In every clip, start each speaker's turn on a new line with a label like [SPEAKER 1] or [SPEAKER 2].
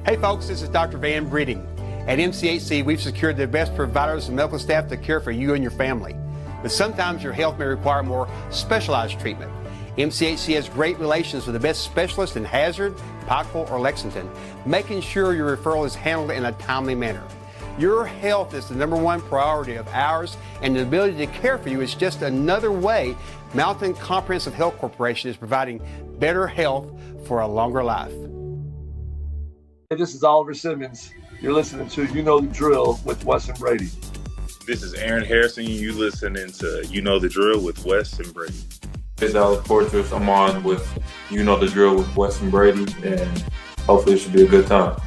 [SPEAKER 1] Hey folks, this is Dr. Van Breeding. At MCHC, we've secured the best providers and medical staff to care for you and your family. But sometimes your health may require more specialized treatment. MCHC has great relations with the best specialists in Hazard, Pikeville, or Lexington, making sure your referral is handled in a timely manner. Your health is the number one priority of ours, and the ability to care for you is just another way Mountain Comprehensive Health Corporation is providing better health for a longer life.
[SPEAKER 2] Hey, this is Oliver Simmons. You're listening to You Know the Drill with Wes and Brady.
[SPEAKER 3] This is Aaron Harrison. You listening to You Know the Drill with Wes and Brady.
[SPEAKER 4] This is Alex Fortress. I'm on with You Know the Drill with Wes and Brady, and hopefully it should be a good time.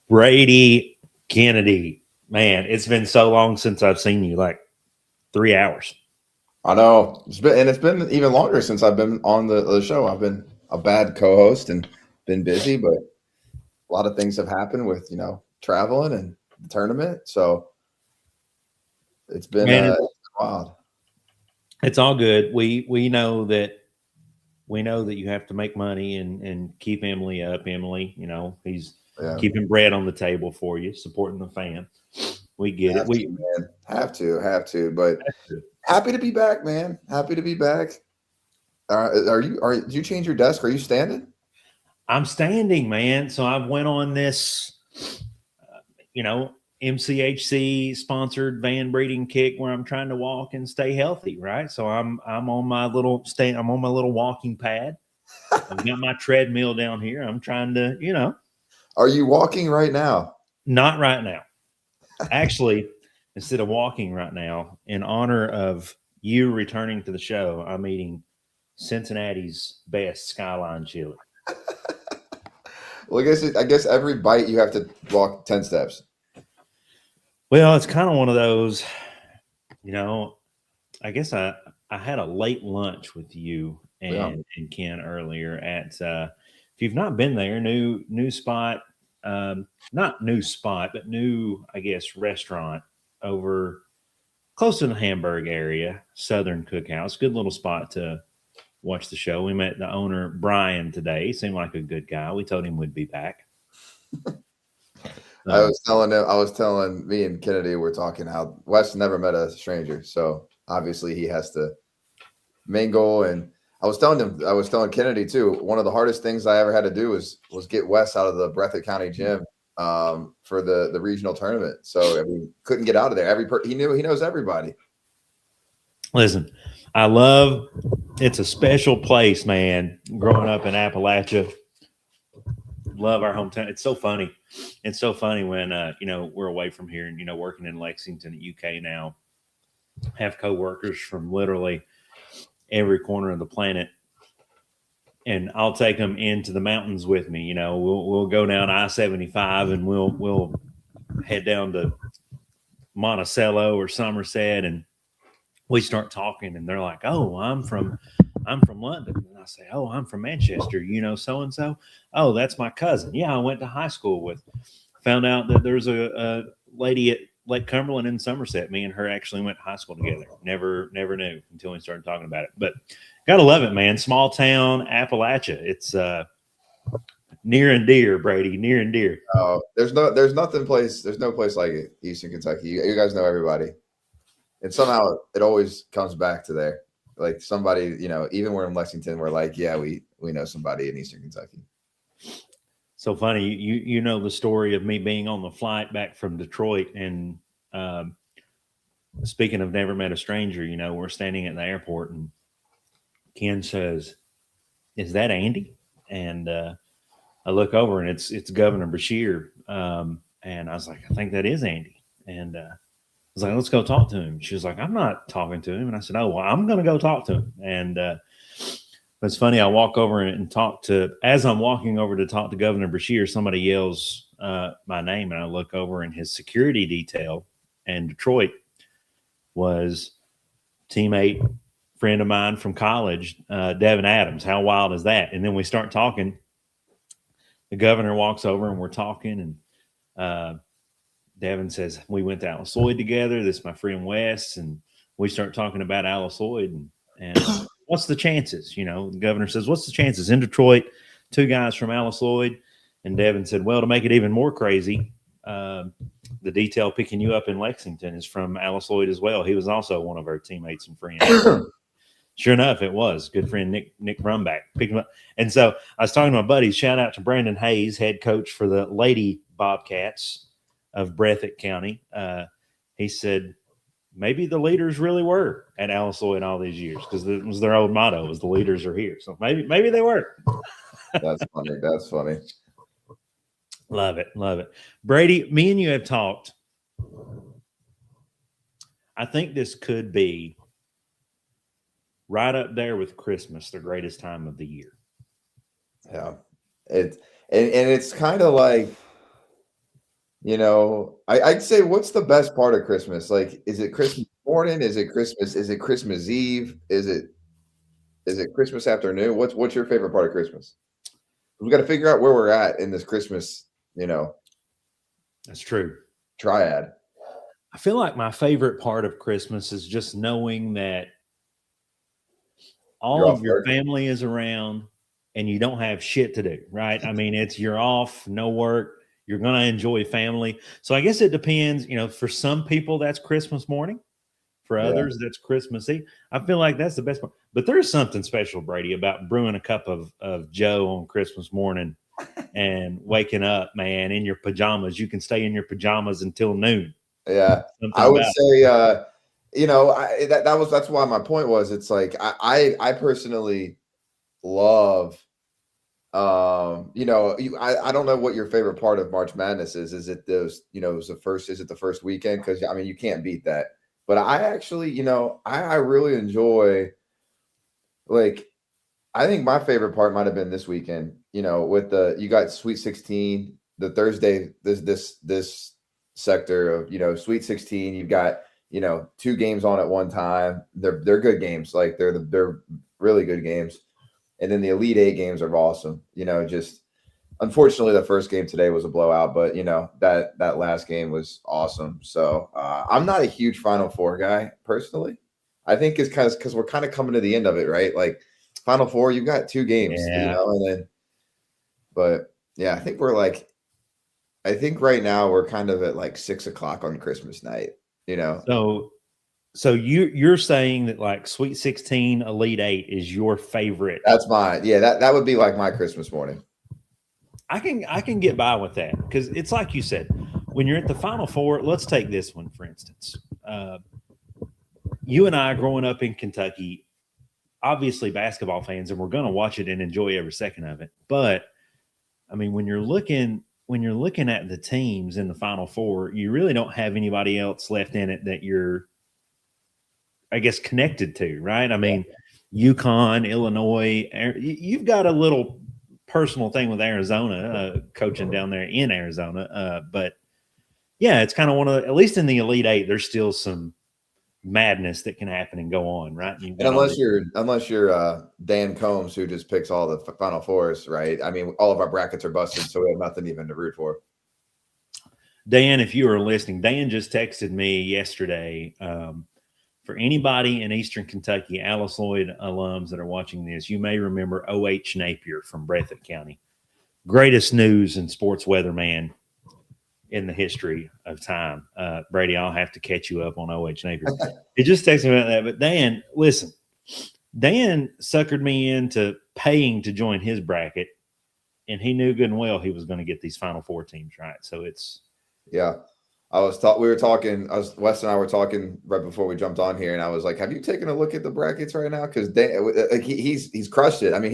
[SPEAKER 5] Brady Kennedy, man, it's been so long since I've seen you, like 3 hours.
[SPEAKER 6] I know. It's been even longer since I've been on the show. I've been a bad co-host and been busy, but a lot of things have happened with, traveling and the tournament. So it's been wild.
[SPEAKER 5] It's all good. We know that you have to make money and keep Emily up. Emily, he's keeping bread on the table for you, supporting the fan. We get it. We
[SPEAKER 6] have to, but happy to be back, man. Happy to be back. Did you change your desk? Are you standing?
[SPEAKER 5] I'm standing, man. So I've went on this, MCHC sponsored van breeding kick where I'm trying to walk and stay healthy, right? So I'm on my little walking pad. I've got my treadmill down here. I'm trying to,
[SPEAKER 6] Are you walking right now?
[SPEAKER 5] Not right now. Actually, instead of walking right now, in honor of you returning to the show, I'm eating Cincinnati's best Skyline chili.
[SPEAKER 6] Well, I guess every bite you have to walk 10 steps.
[SPEAKER 5] Well, it's kind of one of those, I guess I had a late lunch with you and Ken earlier at, if you've not been there, new spot, not new spot, but new, I guess, restaurant over close to the Hamburg area, Southern Cookhouse. Good little spot to watch the show. We met the owner, Brian, today. He seemed like a good guy. We told him we'd be back.
[SPEAKER 6] I was telling me and Kennedy, we're talking how Wes never met a stranger. So obviously he has to mingle. And I was telling Kennedy too, one of the hardest things I ever had to do was get Wes out of the Breathitt County gym for the regional tournament. So couldn't get out of there. He knows everybody.
[SPEAKER 5] Listen, it's a special place, man. Growing up in Appalachia, love our hometown. It's so funny. It's so funny when, we're away from here and, working in Lexington, UK now, have coworkers from literally every corner of the planet. And I'll take them into the mountains with me. We'll go down I-75 and we'll head down to Monticello or Somerset, and we start talking, and they're like, "Oh, I'm from London." And I say, "Oh, I'm from Manchester. So-and-so? Oh, that's my cousin. Yeah, I went to high school with." Found out that there's a lady at Lake Cumberland in Somerset. Me and her actually went to high school together. Never knew until we started talking about it. But gotta love it, man. Small town Appalachia. It's near and dear, Brady. Near and dear.
[SPEAKER 6] Oh, there's no place like it. Eastern Kentucky. You guys know everybody. And somehow it always comes back to there. Like somebody, even we're in Lexington, we're like, yeah, we know somebody in Eastern Kentucky.
[SPEAKER 5] So funny. You know the story of me being on the flight back from Detroit, and speaking of never met a stranger, we're standing at the airport and Ken says, "Is that Andy?" And I look over and it's Governor Beshear. And I was like, "I think that is Andy." And I was like, "Let's go talk to him." She was like, "I'm not talking to him." And I said, "Oh, well, I'm going to go talk to him." And it's funny. I walk over and as I'm walking over to talk to Governor Beshear, somebody yells my name, and I look over, and his security detail in Detroit was teammate, friend of mine from college, Devin Adams. How wild is that? And then we start talking. The governor walks over and we're talking, and Devin says, "We went to Alice Lloyd together. This is my friend Wes." And we start talking about Alice Lloyd, and what's the chances? You know, the governor says, what's the chances? In Detroit, 2 guys from Alice Lloyd. And Devin said, well, to make it even more crazy, the detail picking you up in Lexington is from Alice Lloyd as well. He was also one of our teammates and friends. Sure enough, it was. Good friend Nick Brumback picked him up. And so I was talking to my buddies. Shout out to Brandon Hayes, head coach for the Lady Bobcats of Breathitt County. He said maybe the leaders really were at Alice Lloyd all these years, because it was their old motto was the leaders are here. So maybe they were.
[SPEAKER 6] That's funny. That's funny.
[SPEAKER 5] Love it. Love it. Brady, me and you have talked. I think this could be right up there with Christmas, the greatest time of the year.
[SPEAKER 6] Yeah. And it's kind of like, you know, I'd say, what's the best part of Christmas? Like, is it Christmas morning? Is it Christmas? Is it Christmas Eve? Is it Christmas afternoon? What's your favorite part of Christmas? We got to figure out where we're at in this Christmas, you know.
[SPEAKER 5] That's true.
[SPEAKER 6] Triad.
[SPEAKER 5] I feel like my favorite part of Christmas is just knowing that all of your family is around and you don't have shit to do, right? I mean, you're off, no work. You're going to enjoy family. So I guess it depends, you know, for some people that's Christmas morning. For others, that's Christmas Eve. I feel like that's the best part. But there's something special, Brady, about brewing a cup of Joe on Christmas morning and waking up, man, in your pajamas. You can stay in your pajamas until noon.
[SPEAKER 6] Yeah. I would say, you know, that's why my point was, it's like, I personally love, you know, I don't know what your favorite part of March Madness is. Is it those, you know, is it the first weekend? Because I mean, you can't beat that. But I actually, you know, I really enjoy, like, I think my favorite part might have been this weekend, you know, with you got Sweet 16, the Thursday, this sector of, you know, Sweet 16, you've got, you know, 2 games on at one time. They're good games. Like they're really good games. And then the Elite 8 games are awesome. You know, just unfortunately the first game today was a blowout, but you know, that last game was awesome. So I'm not a huge Final Four guy personally. I think it's because we're kind of coming to the end of it, right? Like Final Four, you've got 2 games, you know, and then, but yeah, I think right now we're kind of at like 6 o'clock on Christmas night, you know?
[SPEAKER 5] So you're saying that like Sweet 16, Elite 8 is your favorite?
[SPEAKER 6] That's mine. Yeah, that would be like my Christmas morning.
[SPEAKER 5] I can get by with that, because it's like you said, when you're at the Final Four. Let's take this one for instance. You and I, growing up in Kentucky, obviously basketball fans, and we're going to watch it and enjoy every second of it. But I mean, when you're looking at the teams in the Final Four, you really don't have anybody else left in it that you're, I guess, connected to, right? I mean, UConn, Illinois, you've got a little personal thing with Arizona, coaching down there in Arizona. But yeah, it's kind of one of at least in the Elite 8, there's still some madness that can happen and go on, right?
[SPEAKER 6] And unless you're Dan Combs, who just picks all the Final Fours, right? I mean, all of our brackets are busted, so we have nothing even to root for.
[SPEAKER 5] Dan, if you are listening, Dan just texted me yesterday. For anybody in Eastern Kentucky, Alice Lloyd alums that are watching this, you may remember O.H. Napier from Breathitt County. Greatest news and sports weatherman in the history of time. Brady, I'll have to catch you up on O.H. Napier. He just texted me about that. But Dan, listen, Dan suckered me into paying to join his bracket, and he knew good and well he was going to get these Final Four teams right. So it's –
[SPEAKER 6] yeah. Wes and I were talking right before we jumped on here, and I was like, have you taken a look at the brackets right now? Because he's crushed it. I mean,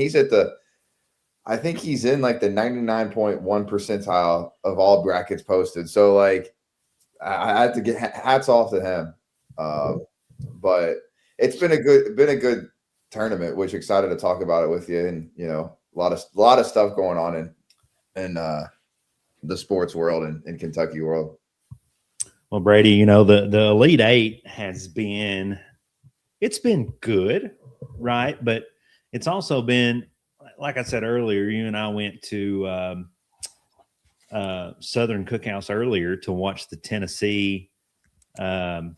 [SPEAKER 6] I think he's in like the 99.1 percentile of all brackets posted. So like, I have to get hats off to him. But it's been a good tournament, which excited to talk about it with you. And you know, a lot of stuff going on in the sports world and in Kentucky world.
[SPEAKER 5] Well, Brady, you know, the Elite 8 has been good, right? But it's also been, like I said earlier, you and I went to Southern Cookhouse earlier to watch the Tennessee and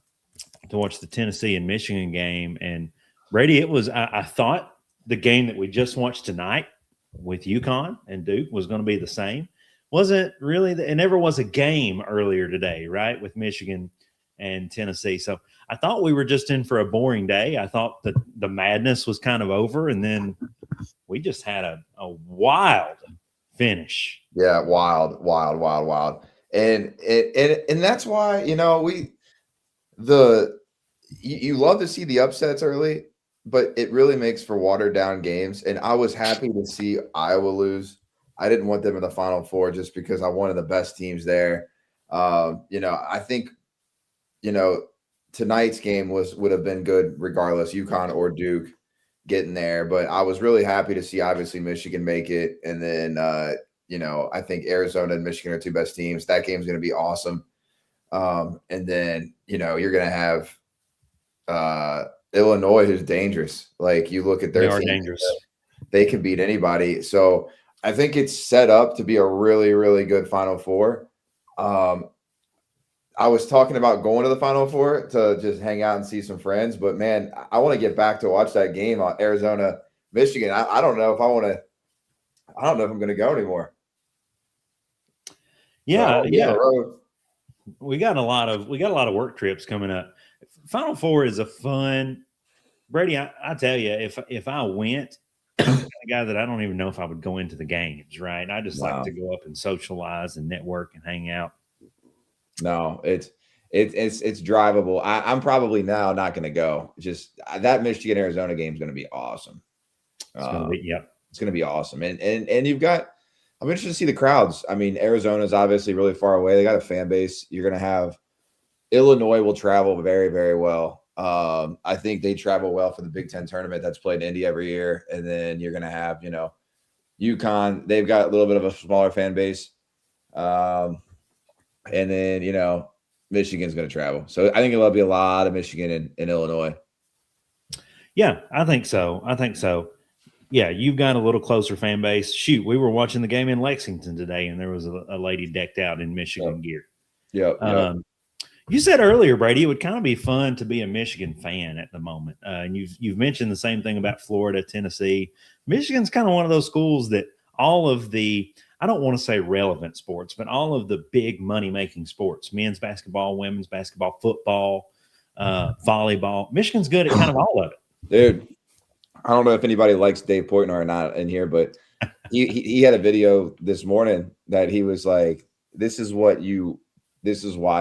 [SPEAKER 5] Michigan game, and Brady, it was, I thought the game that we just watched tonight with UConn and Duke was going to be the same. Wasn't really, it never was a game earlier today, right, with Michigan and Tennessee. So I thought we were just in for a boring day. I thought that the madness was kind of over, and then we just had a wild finish.
[SPEAKER 6] Yeah, wild. And that's why, you love to see the upsets early, but it really makes for watered down games. And I was happy to see Iowa lose. I didn't want them in the Final Four just because I wanted the best teams there. I think, tonight's game would have been good regardless, UConn or Duke getting there. But I was really happy to see obviously Michigan make it. And then, I think Arizona and Michigan are two best teams. That game's going to be awesome. And then, you're going to have Illinois, who's dangerous. Like, you look at their
[SPEAKER 5] They are
[SPEAKER 6] team,
[SPEAKER 5] dangerous.
[SPEAKER 6] they can beat anybody. So I think it's set up to be a really, really good Final Four. I was talking about going to the Final Four to just hang out and see some friends, but man, I want to get back to watch that game on Arizona, Michigan. I don't know if I don't know if I'm going to go anymore.
[SPEAKER 5] Yeah,
[SPEAKER 6] So,
[SPEAKER 5] yeah. We got a lot of work trips coming up. Final Four is a fun. Brady, I tell you, if I went, I'm a guy that I don't even know if I would go into the games. Right? I just like to go up and socialize and network and hang out.
[SPEAKER 6] No, it's drivable. I'm probably now not going to go. Just that Michigan Arizona game is going to be awesome.
[SPEAKER 5] It's going to be, yep.
[SPEAKER 6] It's going to be awesome. And you've got, I'm interested to see the crowds. I mean, Arizona's obviously really far away. They got a fan base. You're going to have Illinois will travel very, very well. I think they travel well for the Big Ten tournament that's played in Indy every year. And then you're going to have, UConn. They've got a little bit of a smaller fan base. And then, Michigan's going to travel. So I think it'll be a lot of Michigan and Illinois.
[SPEAKER 5] Yeah, I think so. Yeah, you've got a little closer fan base. Shoot, we were watching the game in Lexington today, and there was a lady decked out in Michigan gear.
[SPEAKER 6] Yep.
[SPEAKER 5] You said earlier, Brady, it would kind of be fun to be a Michigan fan at the moment. And you've mentioned the same thing about Florida, Tennessee. Michigan's kind of one of those schools that all of the, I don't want to say relevant sports, but all of the big money-making sports, men's basketball, women's basketball, football, volleyball, Michigan's good at kind of all of it.
[SPEAKER 6] Dude, I don't know if anybody likes Dave Portnoy or not in here, but he had a video this morning that he was like, this is why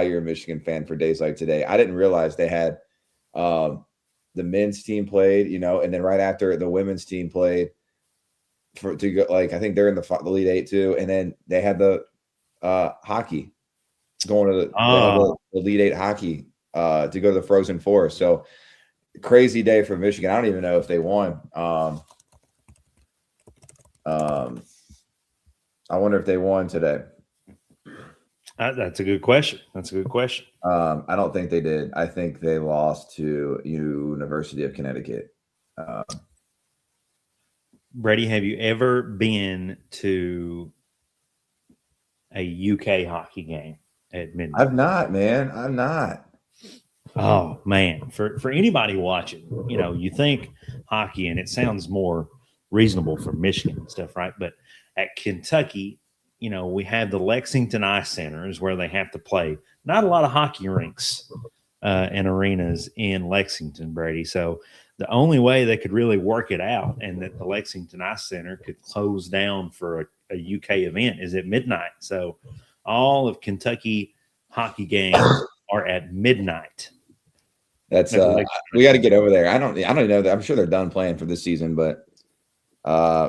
[SPEAKER 6] you're a Michigan fan for days like today. I didn't realize they had the men's team played, and then right after the women's team played to go, like, I think they're in the Elite Eight too. And then they had the hockey going to the Elite Eight hockey to go to the Frozen Four. So crazy day for Michigan. I don't even know if they won. I wonder if they won today.
[SPEAKER 5] That's a good question.
[SPEAKER 6] I don't think they did. I think they lost to University of Connecticut.
[SPEAKER 5] Brady, have you ever been to a UK hockey game at midnight?
[SPEAKER 6] I've not, man. I'm not.
[SPEAKER 5] Oh man, for anybody watching, you think hockey, and it sounds more reasonable for Michigan and stuff, right? But at Kentucky, we have the Lexington Ice Centers where they have to play. Not a lot of hockey rinks and arenas in Lexington, Brady. So the only way they could really work it out, and that the Lexington Ice Center could close down for a UK event, is at midnight. So all of Kentucky hockey games are at midnight.
[SPEAKER 6] That's we got to get over there. I don't even know that. I'm sure they're done playing for this season, but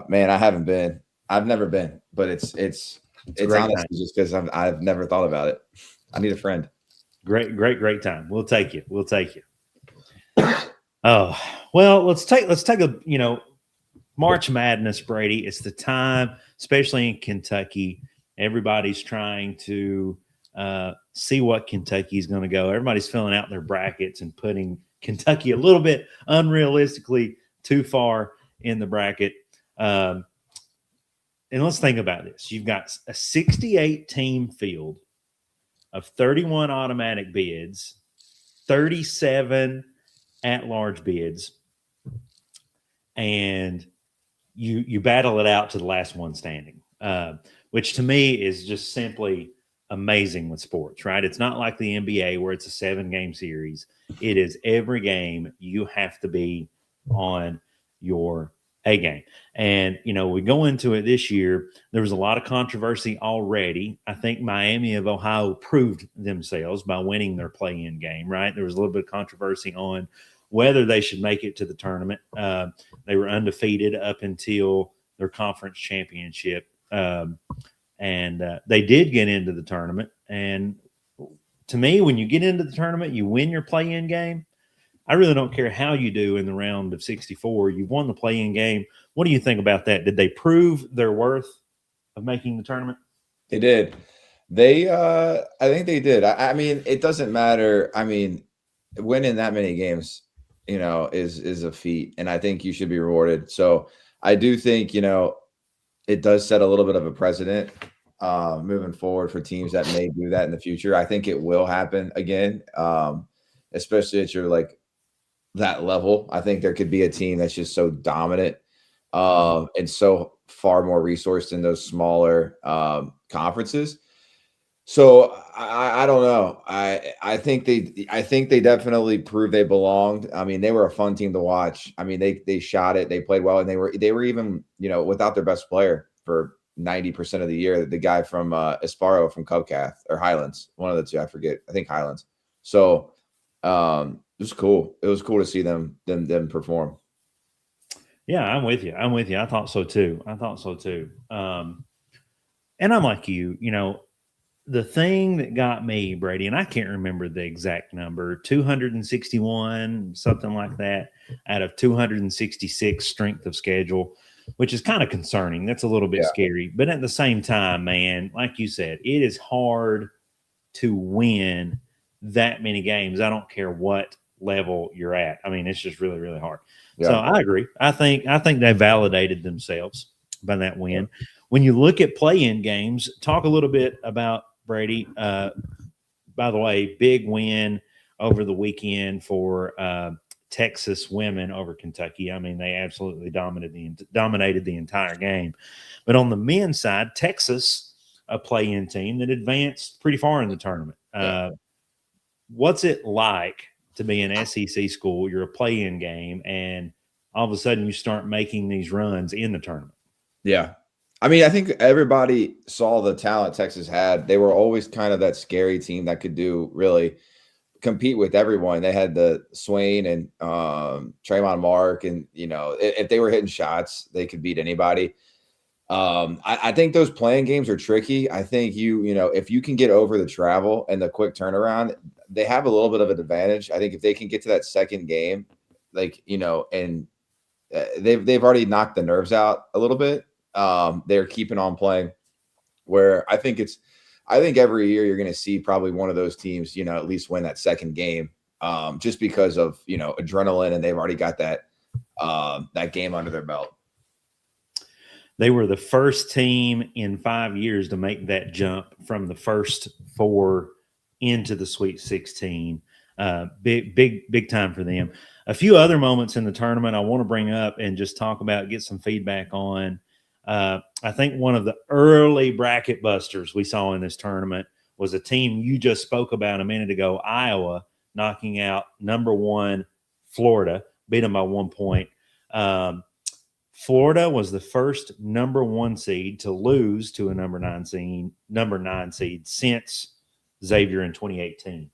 [SPEAKER 6] man, I haven't been. I've never been, but it's honestly just because I've never thought about it. I need a friend.
[SPEAKER 5] Great time. We'll take you. Oh, well, let's take a March Madness, Brady. It's the time, especially in Kentucky. Everybody's trying to see what Kentucky's going to go. Everybody's filling out their brackets and putting Kentucky a little bit unrealistically too far in the bracket. And let's think about this. You've got a 68-team field of 31 automatic bids, 37 at-large bids. and you battle it out to the last one standing, which to me is just simply amazing with sports, right? It's not like the NBA where it's a 7-game series. It is every game you have to be on your A game. And, we go into it this year. There was a lot of controversy already. I think Miami of Ohio proved themselves by winning their play-in game, right? There was a little bit of controversy on whether they should make it to the tournament. They were undefeated up until their conference championship. And they did get into the tournament. And to me, when you get into the tournament, you win your play-in game. I really don't care how you do in the round of 64. You've won the play-in game. What do you think about that? Did they prove their worth of making the tournament?
[SPEAKER 6] They did. I think they did. I mean, it doesn't matter. I mean, winning that many games, is a feat, and I think you should be rewarded. So I do think, it does set a little bit of a precedent moving forward for teams that may do that in the future. I think it will happen again, especially at your that level. I think there could be a team that's just so dominant and so far more resourced in those smaller conferences. So I don't know. I think they definitely proved they belonged. I mean, they were a fun team to watch. I mean, they shot it, they played well, and they were even, without their best player for 90% of the year, the guy from Esparo from Cubcath or Highlands, one of the two, I forget. I think Highlands. So it was cool. It was cool to see them perform.
[SPEAKER 5] Yeah, I'm with you. I thought so too. And I'm like you, the thing that got me, Brady, and I can't remember the exact number, 261, something like that, out of 266 strength of schedule, which is kind of concerning. That's a little bit scary. But at the same time, man, like you said, it is hard to win that many games. I don't care what level you're at. I mean, it's just really, really hard. Yeah. So I agree. I think they validated themselves by that win. Yeah. When you look at play-in games, talk a little bit about Brady. By the way, big win over the weekend for Texas women over Kentucky. I mean, they absolutely dominated the entire game. But on the men's side, Texas, a play-in team that advanced pretty far in the tournament. What's it like to be an SEC school? You're a play-in game, and all of a sudden you start making these runs in the tournament.
[SPEAKER 6] Yeah. I mean, I think everybody saw the talent Texas had. They were always kind of that scary team that could really compete with everyone. They had the Swain and Trayvon Mark, and if they were hitting shots, they could beat anybody. I think those playing games are tricky. I think if you can get over the travel and the quick turnaround, they have a little bit of an advantage. I think if they can get to that second game, and they've already knocked the nerves out a little bit. They're keeping on playing, where I think every year you're going to see probably one of those teams, at least win that second game, just because of, adrenaline, and they've already got that game under their belt.
[SPEAKER 5] They were the first team in 5 years to make that jump from the first 4 into the Sweet 16. Big time for them. A few other moments in the tournament I want to bring up and just talk about, get some feedback on. I think one of the early bracket busters we saw in this tournament was a team you just spoke about a minute ago, Iowa, knocking out number 1 Florida, beat them by 1 point. Florida was the first number 1 seed to lose to a number 9 seed since Xavier in 2018.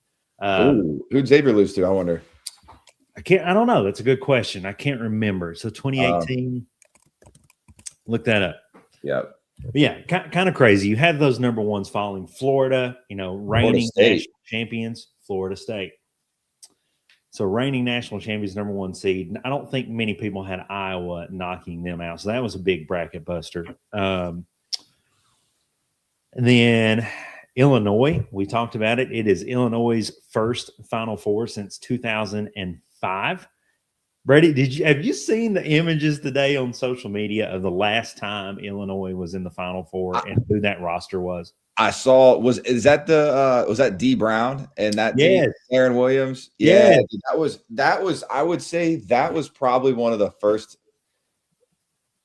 [SPEAKER 6] Who'd Xavier lose to? I wonder.
[SPEAKER 5] I don't know. That's a good question. I can't remember. So 2018. Look that up.
[SPEAKER 6] Yeah.
[SPEAKER 5] Yeah, kind of crazy. You have those number 1s falling. Florida, reigning national champions, Florida State. So reigning national champions, number 1 seed. I don't think many people had Iowa knocking them out. So that was a big bracket buster. And then Illinois, we talked about it. It is Illinois' first Final Four since 2005. Brady, have you seen the images today on social media of the last time Illinois was in the Final Four and who that roster was?
[SPEAKER 6] I saw was that D Brown and that Aaron Williams? Yeah, that was I would say that was probably one of the first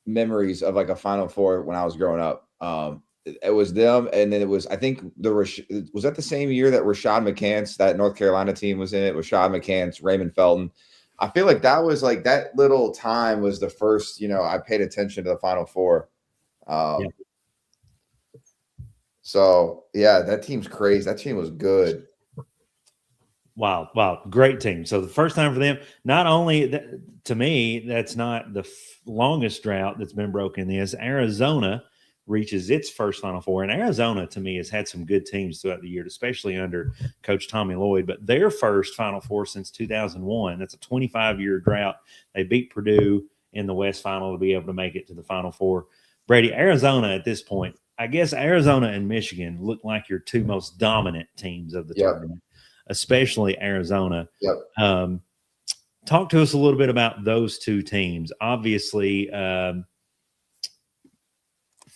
[SPEAKER 6] memories of like a Final Four when I was growing up. It was them, and then it was, I think was that the same year that Rashad McCants, that North Carolina team was in it? Rashad McCants, Raymond Felton. I feel like that was like that little time was the first, I paid attention to the Final Four. So yeah, that team's crazy. That team was good.
[SPEAKER 5] Wow. Great team. So the first time for them, not only to me, that's not the longest drought that's been broken is Arizona reaches its first Final Four. And Arizona, to me, has had some good teams throughout the year, especially under Coach Tommy Lloyd. But their first Final Four since 2001, that's a 25-year drought. They beat Purdue in the West Final to be able to make it to the Final Four. Brady, Arizona at this point, I guess Arizona and Michigan look like your two most dominant teams of the tournament, especially Arizona. Talk to us a little bit about those two teams. Obviously,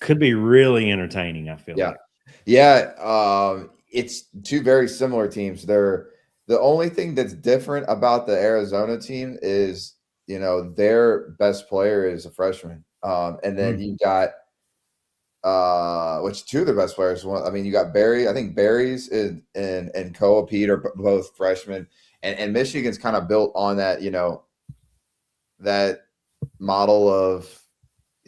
[SPEAKER 5] could be really entertaining, I feel like.
[SPEAKER 6] It's two very similar teams. The only thing that's different about the Arizona team is, their best player is a freshman. And then you got which two of their best players. You got Barry. I think Barry's and Koa Pete are both freshmen. And Michigan's kind of built on that, that model of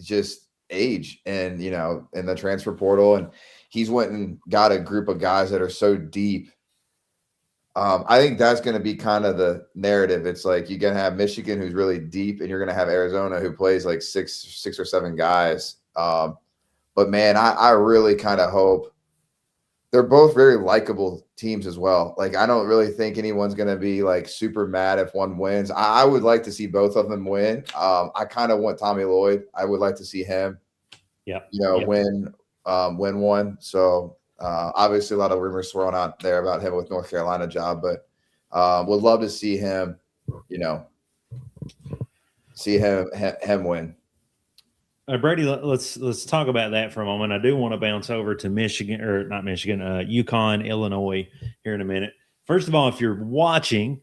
[SPEAKER 6] just age and, in the transfer portal. And he's went and got a group of guys that are so deep. I think that's going to be kind of the narrative. It's like you're going to have Michigan, who's really deep, and you're going to have Arizona, who plays like six or seven guys. But man, I really kind of hope they're both very likable teams as well. Like, I don't really think anyone's going to be like super mad if one wins. I would like to see both of them win. I kind of want Tommy Lloyd. I would like to see him, win one. So obviously a lot of rumors swirling out there about him with North Carolina job, but would love to see him, see him win.
[SPEAKER 5] Brady, let's talk about that for a moment. I do want to bounce over to UConn, Illinois here in a minute. First of all, if you're watching,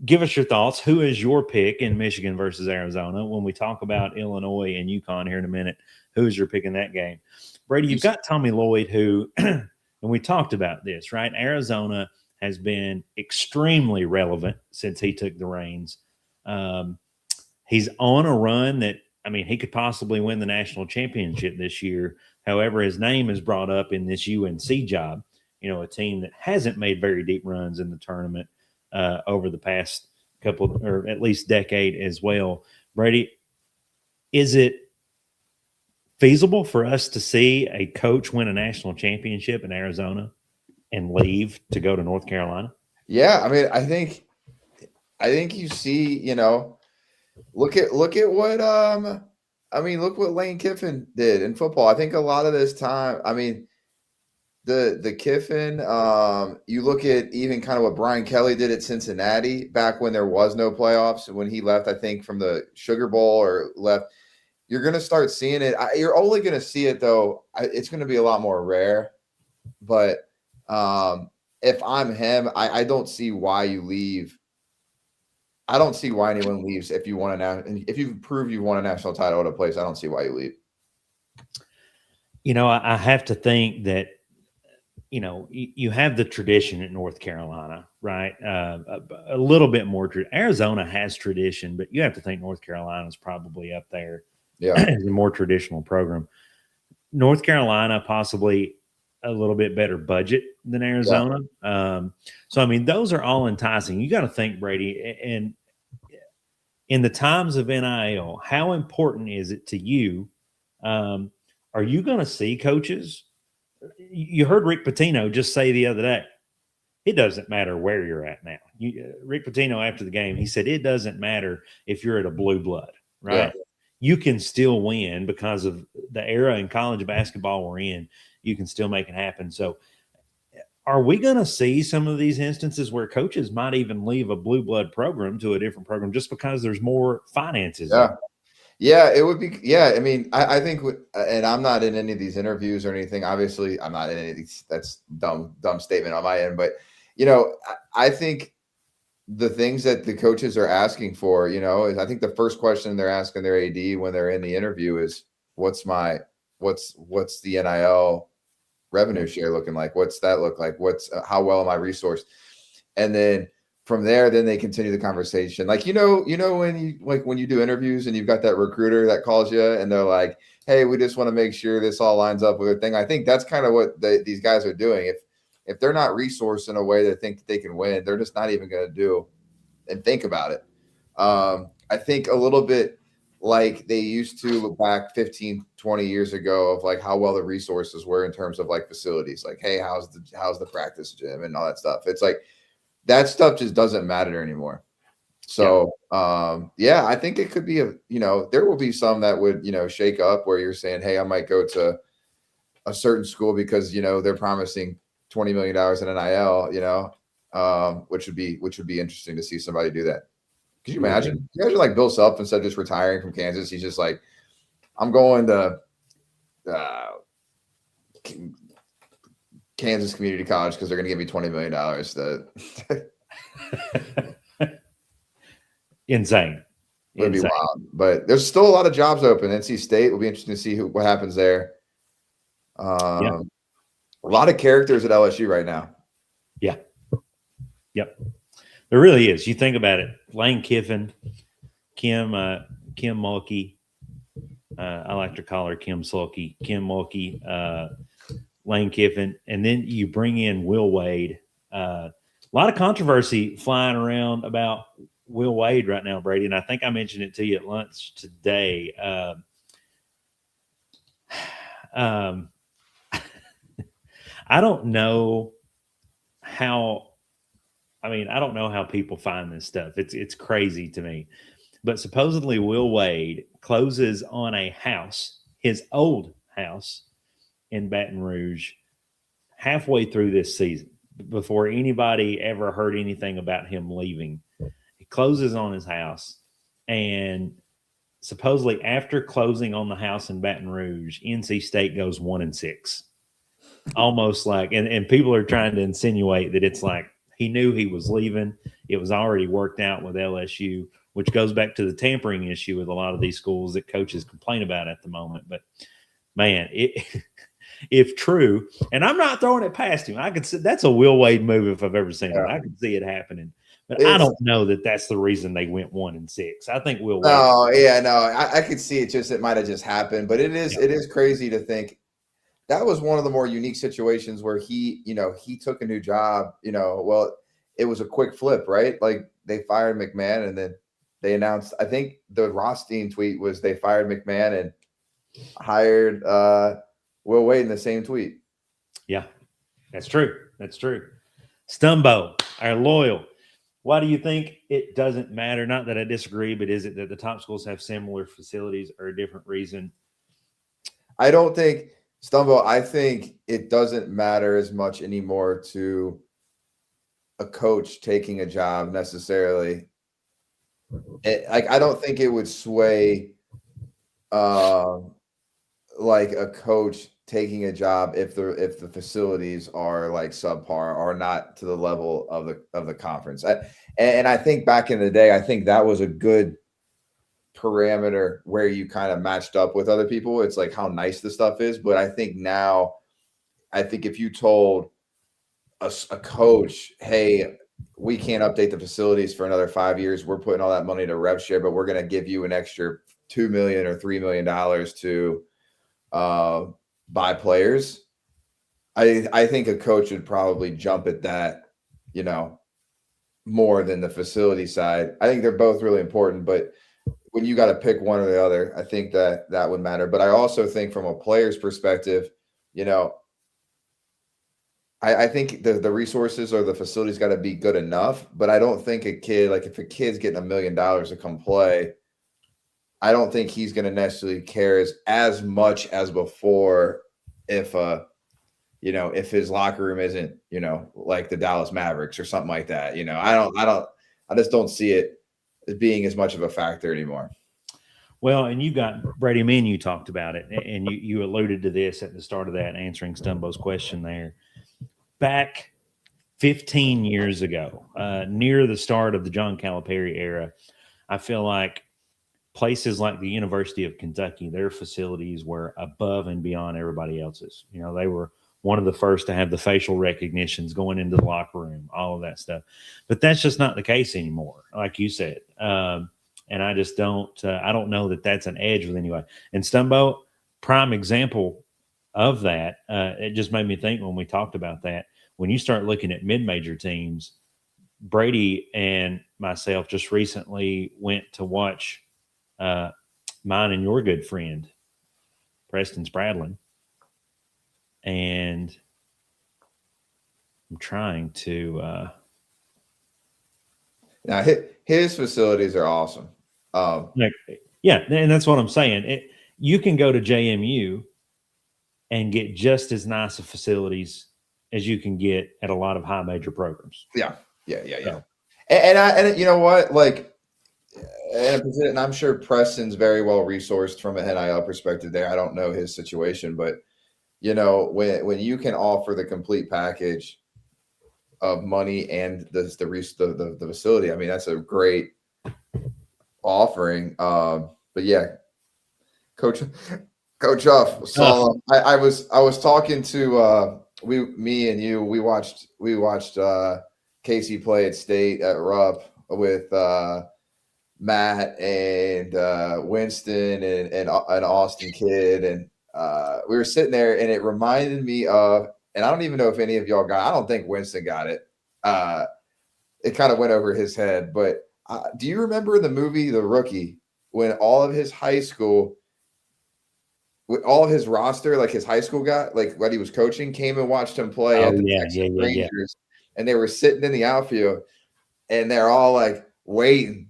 [SPEAKER 5] give us your thoughts. Who is your pick in Michigan versus Arizona? When we talk about Illinois and UConn here in a minute, who is your pick in that game? Brady, you've got Tommy Lloyd, who, and we talked about this, right? Arizona has been extremely relevant since he took the reins. He's on a run that, he could possibly win the national championship this year. However, his name is brought up in this UNC job, a team that hasn't made very deep runs in the tournament over the past couple, or at least decade as well. Brady, is it feasible for us to see a coach win a national championship in Arizona and leave to go to North Carolina?
[SPEAKER 6] Yeah, I think you see, look at what look what Lane Kiffin did in football. I think a lot of this time, the Kiffin, you look at even kind of what Brian Kelly did at Cincinnati back when there was no playoffs, when he left, I think, from the Sugar Bowl or left. You're going to start seeing it. You're only going to see it, though. It's going to be a lot more rare. But if I'm him, I don't see why you leave. I don't see why anyone leaves if you want if you prove you won a national title at a place. I don't see why you leave.
[SPEAKER 5] I have to think that, you have the tradition at North Carolina, right? A little bit more. Arizona has tradition, but you have to think North Carolina is probably up there.
[SPEAKER 6] Yeah,
[SPEAKER 5] as a more traditional program. North Carolina possibly a little bit better budget than Arizona. Yeah. Those are all enticing. You got to think, Brady, and in the times of NIL, how important is it to you? Are you going to see coaches? You heard Rick Pitino just say the other day, it doesn't matter where you're at now. Rick Pitino, after the game, he said, it doesn't matter if you're at a blue blood, right? Yeah. You can still win because of the era in college basketball we're in. You can still make it happen. So are we going to see some of these instances where coaches might even leave a blue blood program to a different program just because there's more finances?
[SPEAKER 6] Yeah. Yeah, it would be. Yeah. I think, and I'm not in any of these interviews or anything. Obviously I'm not in any of these. That's dumb statement on my end, but I think the things that the coaches are asking for, is I think the first question they're asking their AD when they're in the interview is what's the NIL revenue share looking like? What's that look like? How well am I resourced? And then from there, then they continue the conversation. Like, when you do interviews and you've got that recruiter that calls you and they're like, hey, we just want to make sure this all lines up with a thing. I think that's kind of what these guys are doing. If they're not resourced in a way that think that they can win, they're just not even going to do and think about it. I think a little bit like they used to look back 15, 20 years ago of like how well the resources were in terms of like facilities. Like, hey, how's the practice gym and all that stuff. It's like that stuff just doesn't matter anymore. So, I think it could be there will be some that would, shake up where you're saying, hey, I might go to a certain school because, they're promising $20 million in NIL, which would be interesting to see somebody do that. Could you imagine? You guys are like Bill Self instead of just retiring from Kansas. He's just like, I'm going to Kansas Community College because they're going to give me $20 million.
[SPEAKER 5] Insane.
[SPEAKER 6] Would be wild. But there's still a lot of jobs open. NC State will be interesting to see what happens there. A lot of characters at LSU right now.
[SPEAKER 5] Yeah. Yep. There really is. You think about it. Lane Kiffin, Kim Mulkey. I like to call her Kim Sulkey. Kim Mulkey, Lane Kiffin. And then you bring in Will Wade. A lot of controversy flying around about Will Wade right now, Brady. And I think I mentioned it to you at lunch today. I don't know how people find this stuff. It's crazy to me. But supposedly Will Wade closes on a house, his old house in Baton Rouge, halfway through this season, before anybody ever heard anything about him leaving. He closes on his house, and supposedly after closing on the house in Baton Rouge, NC State goes 1-6. Almost like, and people are trying to insinuate that it's like he knew he was leaving. It was already worked out with LSU, which goes back to the tampering issue with a lot of these schools that coaches complain about at the moment. But man, if true, and I'm not throwing it past him, I could see that's a Will Wade move if I've ever seen it. I could see it happening. But I don't know that that's the reason they went 1-6. I think Will Wade.
[SPEAKER 6] I could see it. It might have just happened, but it is crazy to think that was one of the more unique situations where he took a new job. Well, it was a quick flip, right? Like they fired McMahon, and then they announced. I think the Rothstein tweet was they fired McMahon and hired Will Wade in the same tweet.
[SPEAKER 5] Yeah, that's true. That's true. Stumbo, our loyal. Why do you think it doesn't matter? Not that I disagree, but is it that the top schools have similar facilities or a different reason?
[SPEAKER 6] I don't think, Stumbo, I think it doesn't matter as much anymore to a coach taking a job necessarily. I don't think it would sway like a coach taking a job if the facilities are like subpar or not to the level of the conference. And I think back in the day, I think that was a good parameter where you kind of matched up with other people. It's like how nice the stuff is. But I think now, if you told a coach, hey, we can't update the facilities for another 5 years, we're putting all that money to rev share, but we're going to give you an extra $2 million or $3 million to buy players. I think a coach would probably jump at that, more than the facility side. I think they're both really important, but when you got to pick one or the other, I think that would matter. But I also think from a player's perspective, I think the resources or the facilities got to be good enough, but I don't think a kid, like if a kid's getting $1 million to come play, I don't think he's going to necessarily care as much as before if his locker room isn't, like the Dallas Mavericks or something like that. I just don't see it as being as much of a factor anymore.
[SPEAKER 5] Well, and you got Brady, me and you talked about it, and you alluded to this at the start of that, answering Stumbo's question there. Back 15 years ago, near the start of the John Calipari era, I feel like places like the University of Kentucky, their facilities were above and beyond everybody else's. You know, they were one of the first to have the facial recognitions going into the locker room, all of that stuff. But that's just not the case anymore, like you said. And I just don't I don't know that that's an edge with anybody. And Stumbo, prime example of that. It just made me think when we talked about that. When you start looking at mid-major teams, Brady and myself just recently went to watch mine and your good friend, Preston Spradlin. And I'm trying to
[SPEAKER 6] now his facilities are awesome.
[SPEAKER 5] Yeah, and that's what I'm saying. You can go to JMU and get just as nice of facilities as you can get at a lot of high major programs.
[SPEAKER 6] Yeah. And you know what, like, and I'm sure Preston's very well resourced from an NIL perspective there. I don't know his situation, but you know, when you can offer the complete package of money and the facility, I mean, that's a great offering. But yeah, Coach Huff saw. I was talking to me and you. We watched Casey play at State at Rupp with Matt and Winston and Austin Kidd, and we were sitting there, and it reminded me of, and I don't even know if any of y'all got. I don't think Winston got it. It kind of went over his head, but do you remember the movie The Rookie, when all of his high school, with all of his roster, like his high school guy, like what he was coaching, came and watched him play at the Texas Rangers, and they were sitting in the outfield, and they're all like waiting.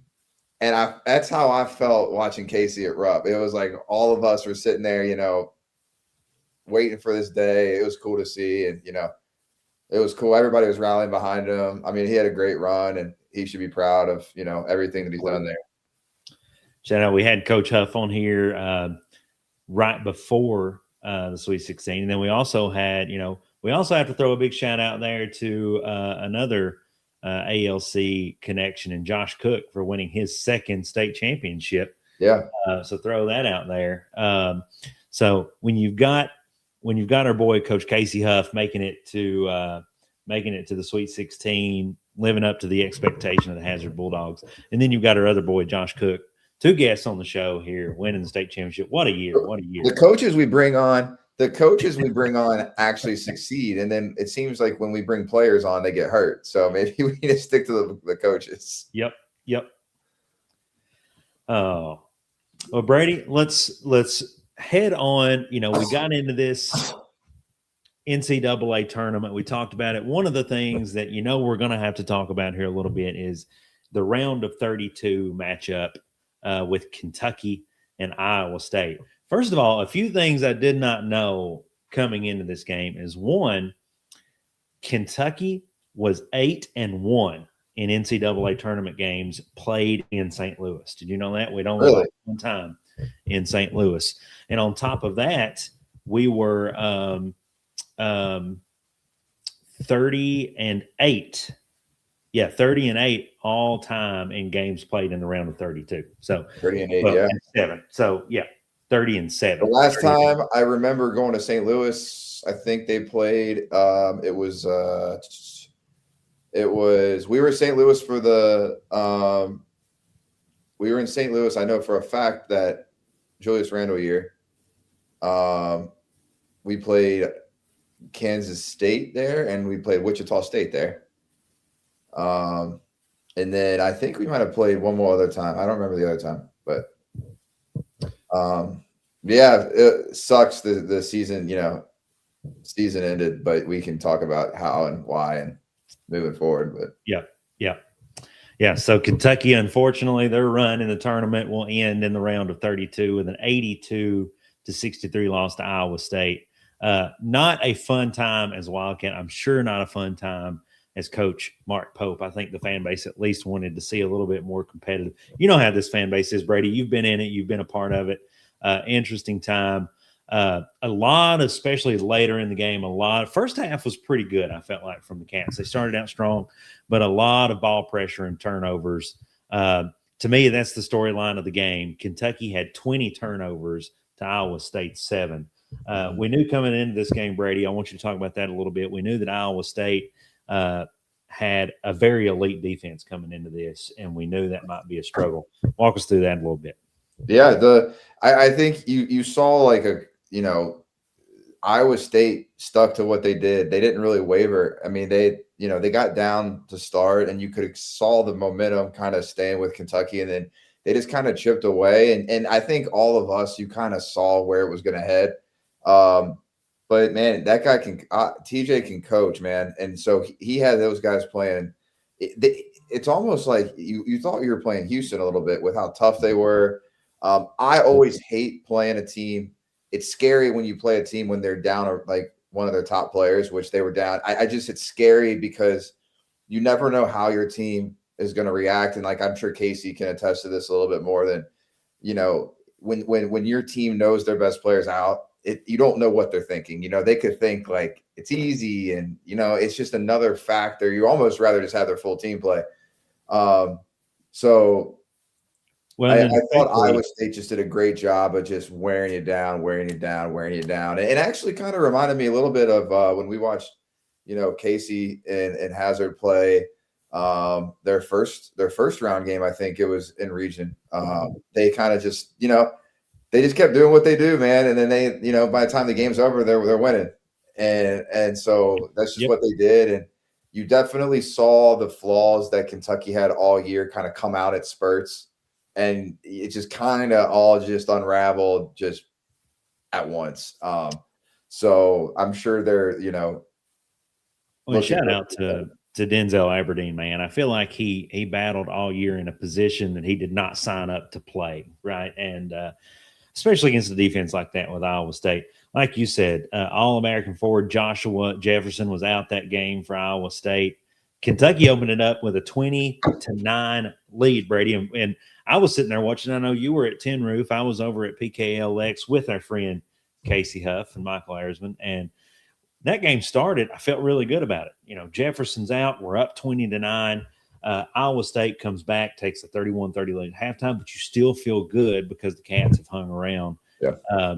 [SPEAKER 6] And that's how I felt watching Casey at Rupp. It was like all of us were sitting there, you know, waiting for this day. It was cool to see, and you know, it was cool. Everybody was rallying behind him. I mean, he had a great run, and he should be proud of, you know, everything that he's done there.
[SPEAKER 5] Shout out, we had Coach Huff on here right before the Sweet 16, and then we also had, you know, we also have to throw a big shout out there to another ALC connection and Josh Cook for winning his second state championship.
[SPEAKER 6] Yeah.
[SPEAKER 5] So throw that out there. So when you've got our boy Coach Casey Huff making it to the Sweet 16, living up to the expectation of the Hazard Bulldogs, and then you've got our other boy Josh Cook, two guests on the show here, winning the state championship. What a year! What a year!
[SPEAKER 6] The coaches we bring on actually succeed, and then it seems like when we bring players on, they get hurt. So maybe we need to stick to the coaches.
[SPEAKER 5] Yep. Oh, well, Brady, let's head on. You know, we got into this NCAA tournament. We talked about it. One of the things that, you know, we're going to have to talk about here a little bit is the round of 32 matchup with Kentucky and Iowa State. First of all, a few things I did not know coming into this game is, one, Kentucky was 8-1 in NCAA tournament games played in St. Louis. Did you know that? We'd only lost one time in St. Louis. And on top of that, we were 30-8. Yeah, 30-8 all time in games played in the round of 32. So
[SPEAKER 6] 30-8,
[SPEAKER 5] 7. So yeah, 30-7.
[SPEAKER 6] The last time I remember going to St. Louis, I think they played. It was we were in St. Louis for the. We were in St. Louis. I know for a fact that Julius Randle year. We played Kansas State there, and we played Wichita State there. And then I think we might have played one more other time. I don't remember the other time, but yeah, it sucks the season, you know, season ended, but we can talk about how and why and moving forward. But
[SPEAKER 5] yeah. So Kentucky, unfortunately, their run in the tournament will end in the round of 32 with an 82-63 loss to Iowa State. Not a fun time as a Wildcat. I'm sure not a fun time as Coach Mark Pope. I think the fan base at least wanted to see a little bit more competitive. You know how this fan base is, Brady. You've been in it. You've been a part of it. Interesting time. A lot, especially later in the game, first half was pretty good, I felt like, from the Cats. They started out strong, but a lot of ball pressure and turnovers. To me, that's the storyline of the game. Kentucky had 20 turnovers to Iowa State 7. We knew coming into this game, Brady, I want you to talk about that a little bit. We knew that Iowa State had a very elite defense coming into this, and we knew that might be a struggle. Walk us through that a little bit.
[SPEAKER 6] Yeah, I think you saw like Iowa State stuck to what they did. They didn't really waver. I mean, they got down to start, and you could saw the momentum kind of staying with Kentucky, and then they just kind of chipped away. And I think all of us, you kind of saw where it was going to head. But man, that guy TJ can coach, man. And so he had those guys playing. It's almost like you thought you were playing Houston a little bit with how tough they were. I always hate playing a team. It's scary when you play a team when they're down like one of their top players, which they were down. It's scary because you never know how your team is going to react. And like, I'm sure Casey can attest to this a little bit more than, when your team knows their best players out, you don't know what they're thinking. They could think like it's easy and, it's just another factor. You almost rather just have their full team play. I thought Iowa State just did a great job of just wearing you down. And it actually kind of reminded me a little bit of when we watched, Casey and Hazard play their first round game. I think it was in region. They kind of just, they just kept doing what they do, man. And then they, by the time the game's over, they're winning. And so that's just what they did. And you definitely saw the flaws that Kentucky had all year kind of come out at spurts. And it just kind of all just unraveled just at once. So I'm sure they're,
[SPEAKER 5] Well, shout out to Denzel Aberdeen, man. I feel like he battled all year in a position that he did not sign up to play, right? And especially against the defense like that with Iowa State. Like you said, All-American forward Joshua Jefferson was out that game for Iowa State. Kentucky opened it up with a 20-9 lead, Brady. And I was sitting there watching. I know you were at Tin Roof. I was over at PKLX with our friend Casey Huff and Michael Ayersman. And that game started, I felt really good about it. Jefferson's out. We're up 20-9. Iowa State comes back, takes a 31-30 lead at halftime, but you still feel good because the Cats have hung around.
[SPEAKER 6] Yeah.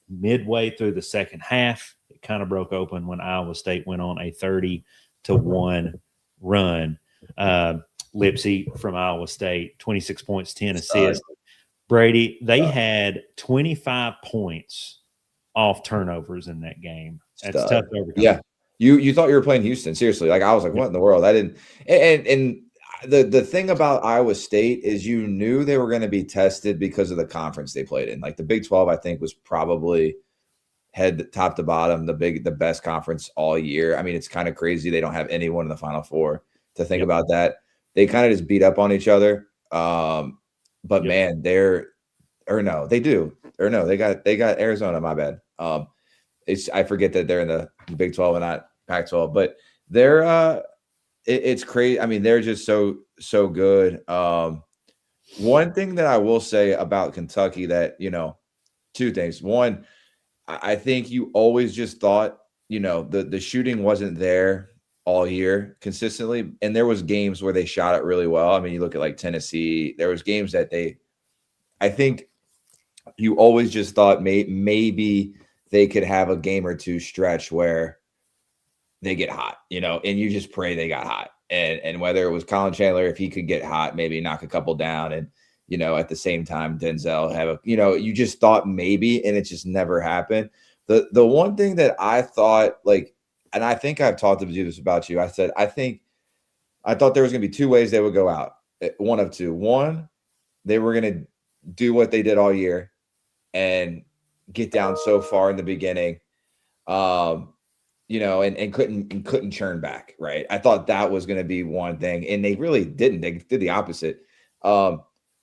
[SPEAKER 5] Midway through the second half, it kind of broke open when Iowa State went on a 30-1 run. Lipsy from Iowa State, 26 points, 10 assists. Brady, they had 25 points off turnovers in that game. That's tough to overcome.
[SPEAKER 6] Yeah. You thought you were playing Houston. Seriously. Like, I was like, what in the world? I didn't. And the thing about Iowa State is you knew they were going to be tested because of the conference they played in. Like the Big 12, I think, was probably head top to bottom, the best conference all year. I mean, it's kind of crazy. They don't have anyone in the Final Four to think about that. They kind of just beat up on each other. But man, they do. Or no, they got Arizona, my bad. I forget that they're in the Big 12 and not Pac-12, but they're it's crazy. I mean, they're just so good. One thing that I will say about Kentucky that, two things. One, I think you always just thought, the shooting wasn't there all year consistently. And there was games where they shot it really well. I mean, you look at like Tennessee, there was games that I think you always just thought maybe they could have a game or two stretch where they get hot, and you just pray they got hot. And whether it was Colin Chandler, if he could get hot, maybe knock a couple down and, at the same time, Denzel have you just thought maybe, and it just never happened. The one thing that I thought, like, and I think I've talked to you this about you. I said, I thought there was going to be two ways they would go out. One of two. One, they were going to do what they did all year and get down so far in the beginning, and couldn't churn back. Right. I thought that was going to be one thing, and they really didn't. They did the opposite.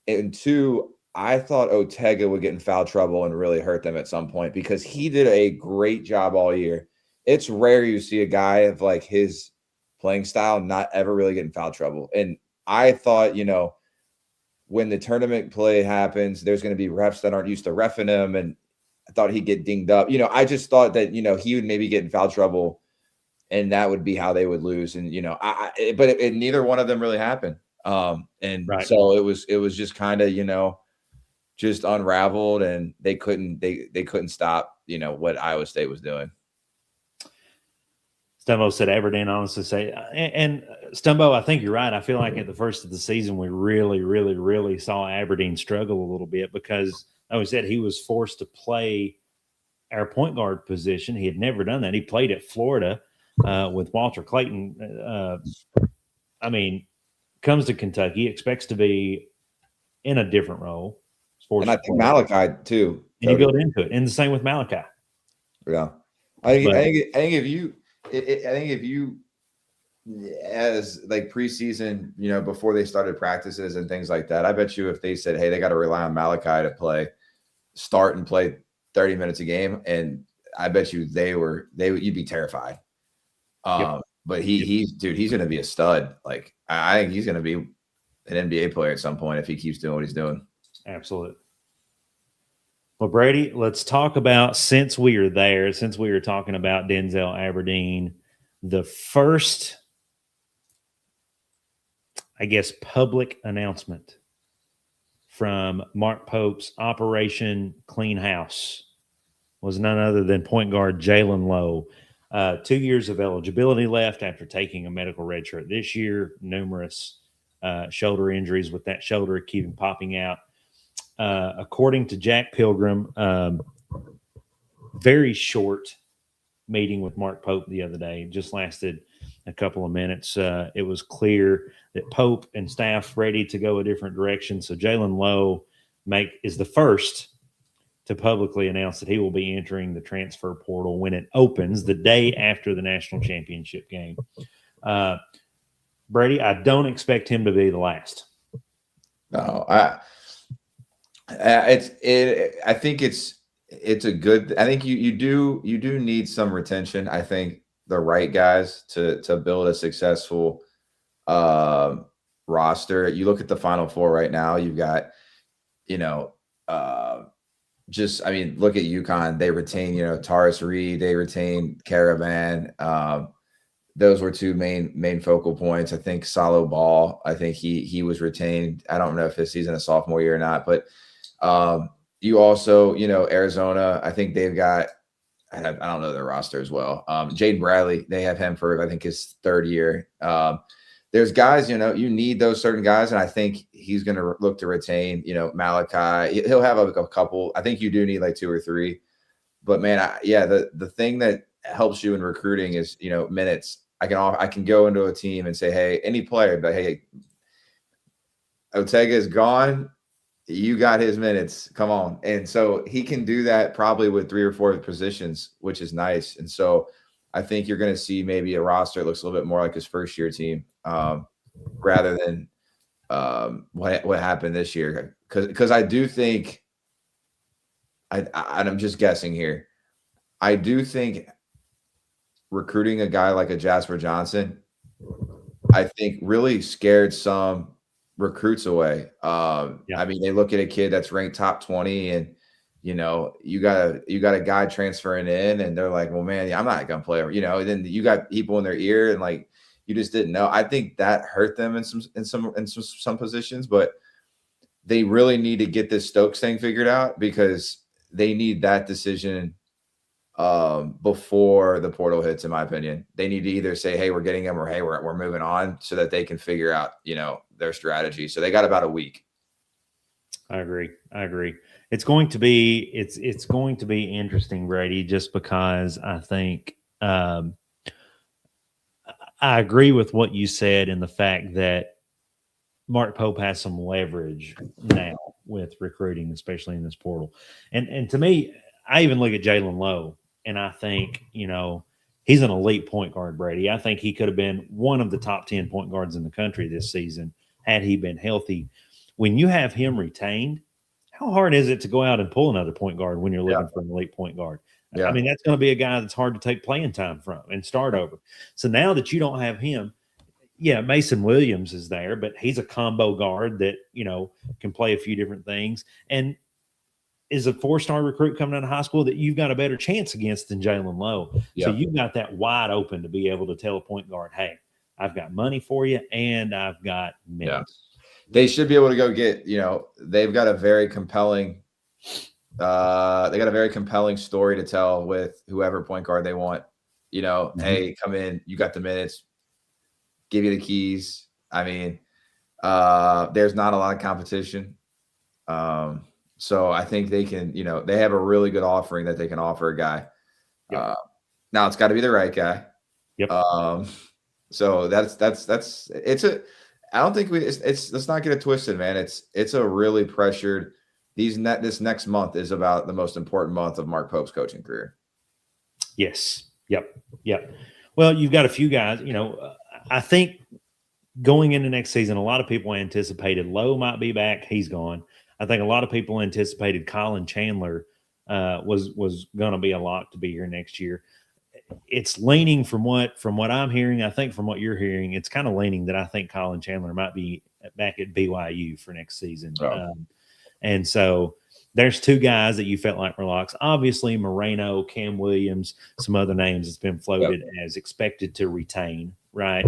[SPEAKER 6] And two, I thought Otega would get in foul trouble and really hurt them at some point because he did a great job all year. It's rare you see a guy of like his playing style not ever really get in foul trouble. And I thought, when the tournament play happens, there's going to be refs that aren't used to reffing him. And I thought he'd get dinged up. I just thought that, he would maybe get in foul trouble and that would be how they would lose. And, but neither one of them really happened. And
[SPEAKER 5] Right.
[SPEAKER 6] so it was just kind of, just unraveled, and they couldn't stop, what Iowa State was doing.
[SPEAKER 5] Stumbo said Aberdeen, honestly say, and Stumbo, I think you're right. I feel like at the first of the season, we really, really, really saw Aberdeen struggle a little bit because, like we said, he was forced to play our point guard position. He had never done that. He played at Florida with Walter Clayton. Comes to Kentucky, expects to be in a different role.
[SPEAKER 6] And I think Malachi too.
[SPEAKER 5] And you build into it. And the same with Malachi.
[SPEAKER 6] Yeah. I think if you as like preseason, before they started practices and things like that, I bet you if they said, hey, they got to rely on Malachi to start and play 30 minutes a game, and I bet you you'd be terrified. But he's going to be a stud. Like I think he's going to be an NBA player at some point if he keeps doing what he's doing.
[SPEAKER 5] Absolutely. Well, Brady, let's talk about, since we are talking about Denzel Aberdeen, the first, I guess, public announcement from Mark Pope's Operation Clean House was none other than point guard Jalen Lowe. 2 years of eligibility left after taking a medical redshirt this year, numerous shoulder injuries with that shoulder keeping popping out. According to Jack Pilgrim, very short meeting with Mark Pope the other day, just lasted a couple of minutes. It was clear that Pope and staff ready to go a different direction. So Jalen Lowe is the first to publicly announce that he will be entering the transfer portal when it opens the day after the national championship game. Brady, I don't expect him to be the last.
[SPEAKER 6] No, I think it's a good. I think you do need some retention. I think the right guys to build a successful roster. You look at the Final Four right now. You've got, look at UConn. They retain, Taurus Reed. They retain Caravan. Those were two main focal points. I think Salo Ball. I think he was retained. I don't know if he's in a sophomore year or not, but you also, Arizona. I think they've got. I don't know their roster as well. Jaden Bradley. They have him for I think his third year. There's guys, you need those certain guys, and I think he's going to look to retain, Malachi. He'll have a couple. I think you do need like two or three. But man, the thing that helps you in recruiting is, minutes. I can go into a team and say, hey, any player, but hey, Ortega is gone. You got his minutes. Come on. And so he can do that probably with 3 or 4 positions, which is nice. And so I think you're going to see maybe a roster that looks a little bit more like his first year team rather than what happened this year. Because I do think, and I'm just guessing here, I do think recruiting a guy like a Jasper Johnson, I think really scared some recruits away. I mean, they look at a kid that's ranked top 20 and, you got a guy transferring in and they're like, well, man, I'm not going to play. And then you got people in their ear and like, you just didn't know. I think that hurt them in some positions, but they really need to get this Stokes thing figured out because they need that decision before the portal hits, in my opinion. They need to either say, hey, we're getting him, or hey, we're moving on, so that they can figure out, their strategy. So they got about a week.
[SPEAKER 5] I agree. It's going to be interesting, Brady, just because I think I agree with what you said in the fact that Mark Pope has some leverage now with recruiting, especially in this portal. And to me, I even look at Jalen Lowe and I think, he's an elite point guard, Brady. I think he could have been one of the top 10 point guards in the country this season had he been healthy. When you have him retained, how hard is it to go out and pull another point guard when you're looking for an elite point guard? Yeah. I mean, that's going to be a guy that's hard to take playing time from and start over. So now that you don't have him, Mason Williams is there, but he's a combo guard that, can play a few different things. And is a 4-star recruit coming out of high school that you've got a better chance against than Jalen Lowe.
[SPEAKER 6] Yeah.
[SPEAKER 5] So you've got that wide open to be able to tell a point guard, hey, I've got money for you and I've got minutes.
[SPEAKER 6] Yeah. They should be able to go get, they've got a very compelling story to tell with whoever point guard they want. Hey, come in, you got the minutes, give you the keys. I mean, there's not a lot of competition. So I think they can, they have a really good offering that they can offer a guy.
[SPEAKER 5] Yep.
[SPEAKER 6] Now it's got to be the right guy.
[SPEAKER 5] Yep.
[SPEAKER 6] So I don't think let's not get it twisted, man. It's a really pressured. This next month is about the most important month of Mark Pope's coaching career.
[SPEAKER 5] Yes. Yep. Well, you've got a few guys, I think going into next season, a lot of people anticipated Lowe might be back. He's gone. I think a lot of people anticipated Colin Chandler was going to be a lock to be here next year. It's leaning from what I'm hearing. I think from what you're hearing, it's kind of leaning that I think Colin Chandler might be back at BYU for next season.
[SPEAKER 6] Oh.
[SPEAKER 5] And so there's two guys that you felt like were locks. Obviously, Moreno, Cam Williams, some other names that's been floated as expected to retain, right?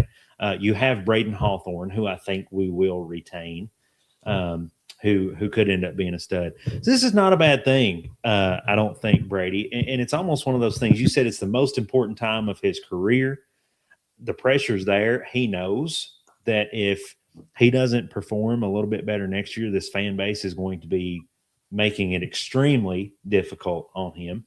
[SPEAKER 5] You have Braden Hawthorne, who I think we will retain, who could end up being a stud. So this is not a bad thing, I don't think, Brady. And it's almost one of those things. You said it's the most important time of his career. The pressure's there. He knows that if he doesn't perform a little bit better next year, this fan base is going to be making it extremely difficult on him.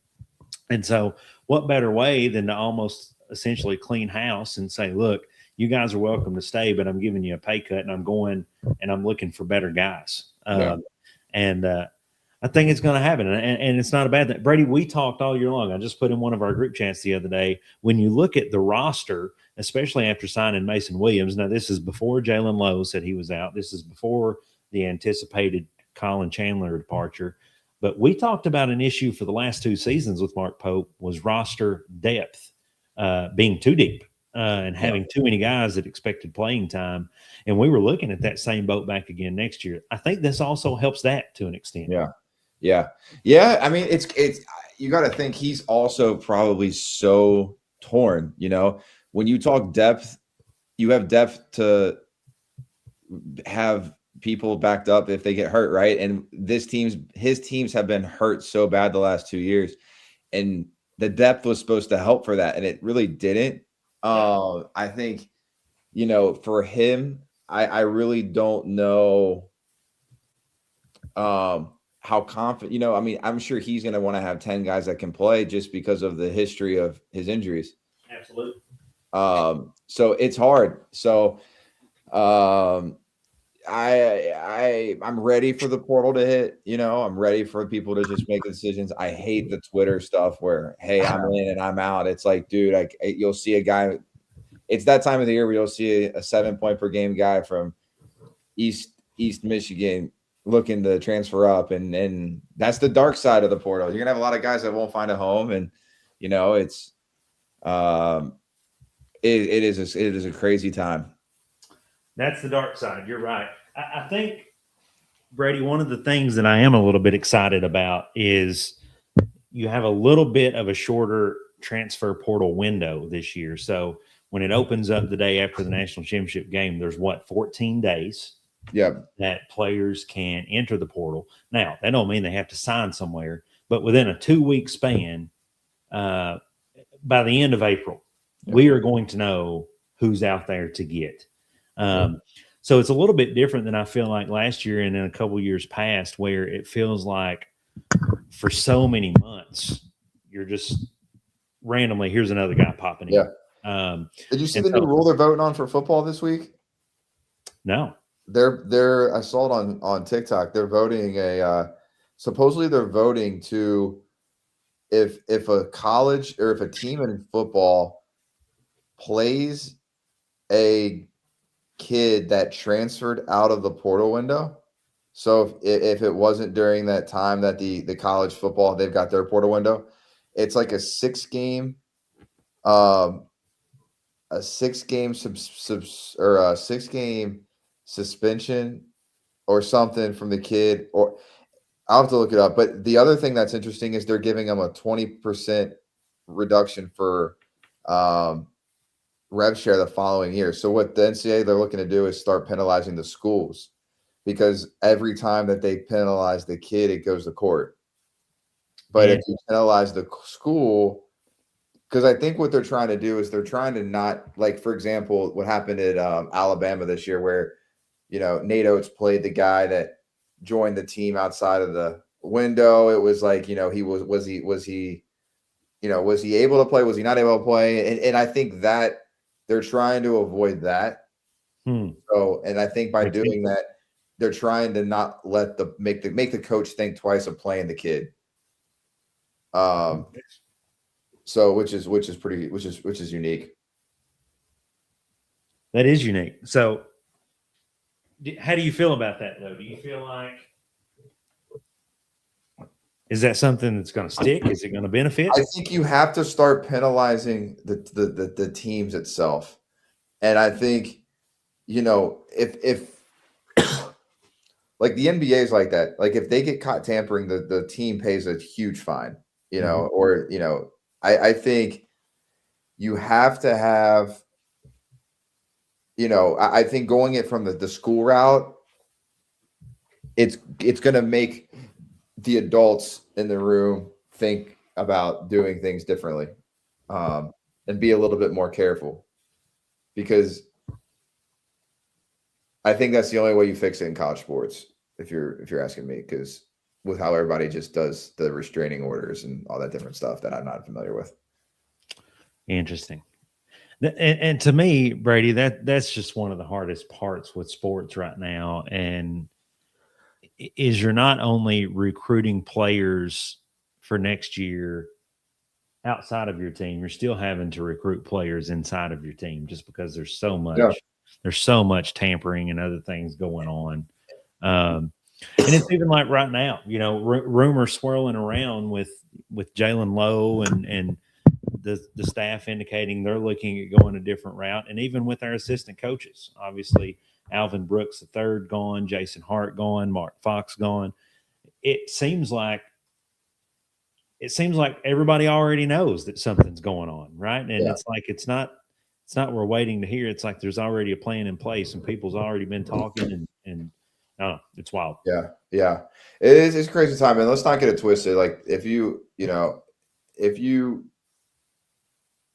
[SPEAKER 5] And so what better way than to almost essentially clean house and say, look, you guys are welcome to stay, but I'm giving you a pay cut and I'm going and I'm looking for better guys. And I think it's going to happen. And it's not a bad thing. Brady, we talked all year long. I just put in one of our group chats the other day. When you look at the roster, especially after signing Mason Williams, now this is before Jalen Lowe said he was out. This is before the anticipated Colin Chandler departure. But we talked about an issue for the last 2 seasons with Mark Pope was roster depth being too deep. And having too many guys that expected playing time. And we were looking at that same boat back again next year. I think this also helps that to an extent.
[SPEAKER 6] Yeah. I mean, it's you got to think he's also probably so torn, when you talk depth, you have depth to have people backed up if they get hurt. Right. And his teams have been hurt so bad the last 2 years, and the depth was supposed to help for that. And it really didn't. I think, for him, I really don't know how confident, I mean, I'm sure he's going to want to have 10 guys that can play just because of the history of his injuries.
[SPEAKER 5] Absolutely.
[SPEAKER 6] So it's hard. So I'm ready for the portal to hit, I'm ready for people to just make decisions. I hate the Twitter stuff where, hey, I'm in and I'm out. It's like, dude, you'll see a guy. It's that time of the year where you'll see a 7-point per game guy from East Michigan looking to transfer up. And that's the dark side of the portal. You're going to have a lot of guys that won't find a home. And, it's it is a crazy time.
[SPEAKER 5] That's the dark side. You're right. I think, Brady, one of the things that I am a little bit excited about is you have a little bit of a shorter transfer portal window this year. So when it opens up the day after the national championship game, there's 14 days that players can enter the portal. Now, that don't mean they have to sign somewhere, but within a 2-week span, by the end of April, we are going to know who's out there to get. So it's a little bit different than I feel like last year and in a couple years past, where it feels like for so many months, you're just randomly, here's another guy popping in.
[SPEAKER 6] Did you see the new rule they're voting on for football this week?
[SPEAKER 5] No.
[SPEAKER 6] I saw it on TikTok. They're voting supposedly they're voting to if a college or if a team in football plays a kid that transferred out of the portal window. So if it wasn't during that time that the college football, they've got their portal window, it's like a 6-game suspension or something from the kid, or I'll have to look it up. But the other thing that's interesting is they're giving them a 20% reduction for rev share the following year. So what the NCAA they're looking to do is start penalizing the schools, because every time that they penalize the kid, it goes to court. But if you penalize the school, because I think what they're trying to do is they're trying to not, like, for example, what happened at Alabama this year, where, Nate Oates played the guy that joined the team outside of the window. It was like, was he able to play? Was he not able to play? And I think that they're trying to avoid that. So, and I think by doing that, they're trying to not let make the coach think twice of playing the kid. So which is unique.
[SPEAKER 5] That is unique. So how do you feel about that, though? Do you feel like, is that something that's going to stick? Is it going to benefit?
[SPEAKER 6] I think you have to start penalizing the teams itself. And I think, if like the NBA is like that, like if they get caught tampering, the team pays a huge fine, or, I think you have to have, I think going it from the school route, it's going to make the adults in the room think about doing things differently, and be a little bit more careful, because I think that's the only way you fix it in college sports, if you're asking me, because with how everybody just does the restraining orders and all that different stuff that I'm not familiar with.
[SPEAKER 5] Interesting. And to me, Brady, that's just one of the hardest parts with sports right now. And is you're not only recruiting players for next year outside of your team, you're still having to recruit players inside of your team, just because there's so much tampering and other things going on. And it's even like right now, rumors swirling around with Jalen Lowe and the staff indicating they're looking at going a different route. And even with our assistant coaches, obviously Alvin Brooks III gone, Jason Hart gone, Mark Fox gone. It seems like everybody already knows that something's going on, right? And it's like it's not we're waiting to hear. It's like there's already a plan in place, and people's already been talking, and it's wild.
[SPEAKER 6] Yeah. It's a crazy time, and let's not get it twisted. Like if you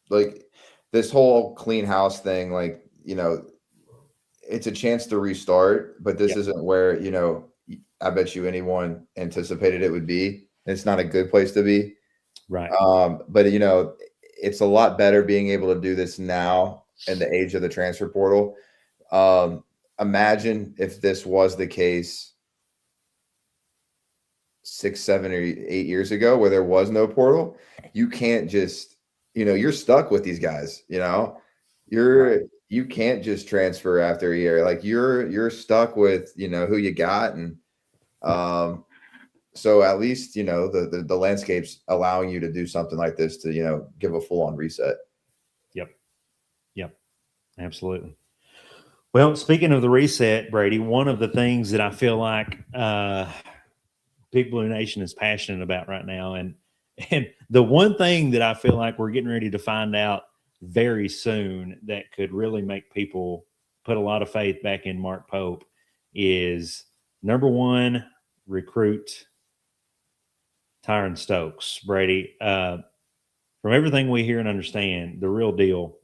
[SPEAKER 6] like this whole clean house thing, like, it's a chance to restart, but this isn't where, I bet you anyone anticipated it would be. It's not a good place to be.
[SPEAKER 5] Right.
[SPEAKER 6] But it's a lot better being able to do this now in the age of the transfer portal. Imagine if this was the case 6, 7, or 8 years ago, where there was no portal. You can't just, you're stuck with these guys, you can't just transfer after a year. Like you're stuck with, who you got. And, so at least, the landscape's allowing you to do something like this to, give a full on reset. Yep.
[SPEAKER 5] Absolutely. Well, speaking of the reset, Brady, one of the things that I feel like Big Blue Nation is passionate about right now, and the one thing that I feel like we're getting ready to find out very soon that could really make people put a lot of faith back in Mark Pope is, number one, recruit Tyron Stokes. Brady, from everything we hear and understand, the real deal.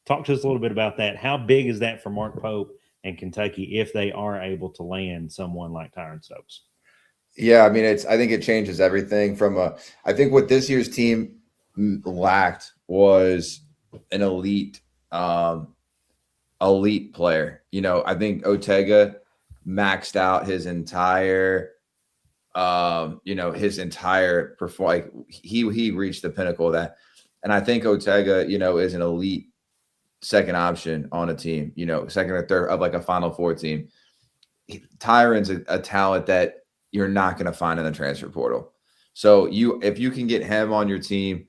[SPEAKER 5] Talk to us a little bit about that. How big is that for Mark Pope and Kentucky if they are able to land someone like Tyron Stokes?
[SPEAKER 6] Yeah, I mean, I think it changes everything I think what this year's team lacked was an elite player. I think Ortega maxed out his entire performance. Like he reached the pinnacle of that. And I think Ortega, is an elite second option on a team, second or third of like a Final Four team. Tyron's a talent that you're not going to find in the transfer portal. So if you can get him on your team,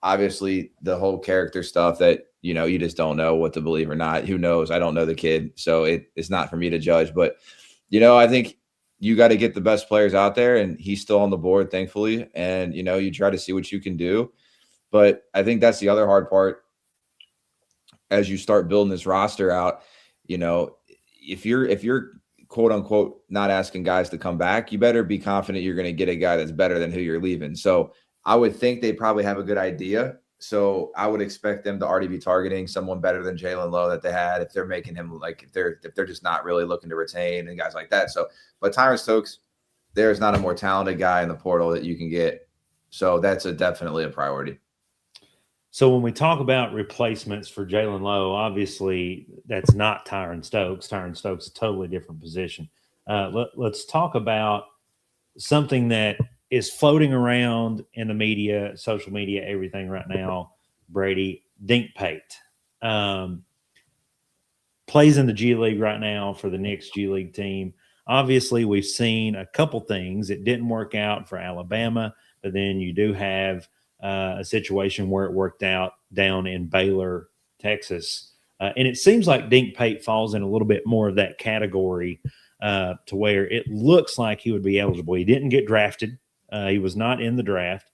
[SPEAKER 6] obviously the whole character stuff that, you just don't know what to believe or not. Who knows? I don't know the kid. So it's not for me to judge, but, I think you got to get the best players out there, and he's still on the board, thankfully. And, you try to see what you can do. But I think that's the other hard part as you start building this roster out. If you're quote unquote not asking guys to come back, you better be confident you're going to get a guy that's better than who you're leaving. So I would think they probably have a good idea. So I would expect them to already be targeting someone better than Jalen Lowe that they had, if they're making him if they're just not really looking to retain and guys like that. So, but Tyron Stokes, there's not a more talented guy in the portal that you can get. So that's definitely a priority.
[SPEAKER 5] So when we talk about replacements for Jalen Lowe, obviously that's not Tyron Stokes. Tyron Stokes is a totally different position. Let's talk about something that is floating around in the media, social media, everything right now. Brady, Dink Pate, plays in the G League right now for the Knicks G League team. Obviously, we've seen a couple things. It didn't work out for Alabama, but then you do have a situation where it worked out down in Baylor, Texas. And it seems like Dink Pate falls in a little bit more of that category to where it looks like he would be eligible. He didn't get drafted. He was not in the draft.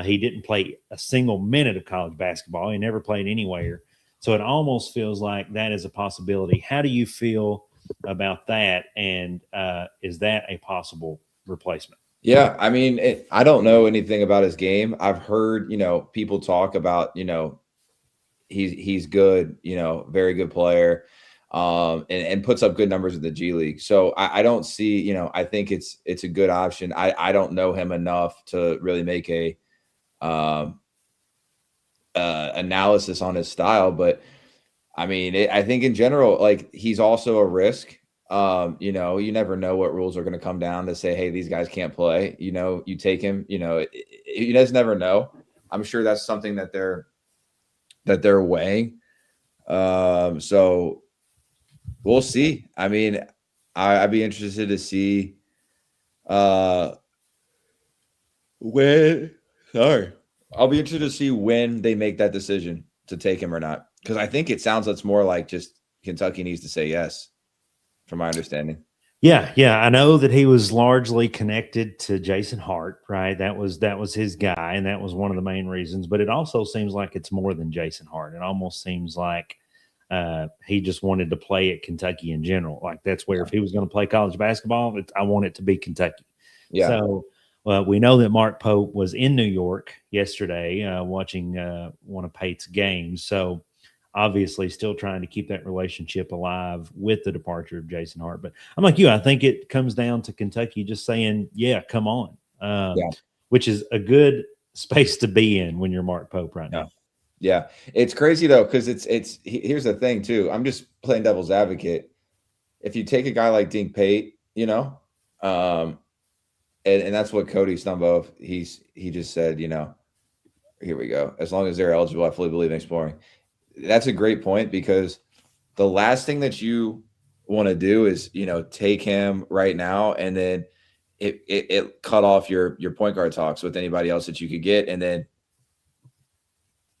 [SPEAKER 5] He didn't play a single minute of college basketball. He never played anywhere. So it almost feels like that is a possibility. How do you feel about that? And is that a possible replacement?
[SPEAKER 6] Yeah, I mean, I don't know anything about his game. I've heard, people talk about, he's good, very good player, and puts up good numbers in the G League. So I don't see, I think it's a good option. I don't know him enough to really make a analysis on his style, but I mean, I think in general, he's also a risk. You never know what rules are going to come down to say, hey, these guys can't play. You take him. You just never know. I'm sure that's something that they're weighing. So we'll see. I mean, I'd be interested to see I'll be interested to see when they make that decision to take him or not, because I think it sounds it's more like just Kentucky needs to say yes, from my understanding.
[SPEAKER 5] Yeah. I know that he was largely connected to Jason Hart, right? That was his guy, and that was one of the main reasons. But it also seems like it's more than Jason Hart. It almost seems like he just wanted to play at Kentucky in general. Like that's where if he was going to play college basketball, I want it to be Kentucky.
[SPEAKER 6] Yeah.
[SPEAKER 5] So we know that Mark Pope was in New York yesterday watching one of Pate's games. So obviously still trying to keep that relationship alive with the departure of Jason Hart. But I'm like you, I think it comes down to Kentucky just saying, yeah, come on, which is a good space to be in when you're Mark Pope right now.
[SPEAKER 6] Yeah. It's crazy though, because here's the thing too. I'm just playing devil's advocate. If you take a guy like Dink Pate, and that's what Cody Stumbo, he just said, here we go. As long as they're eligible, I fully believe in exploring. That's a great point, because the last thing that you want to do is, take him right now and then it cut off your point guard talks with anybody else that you could get. And then,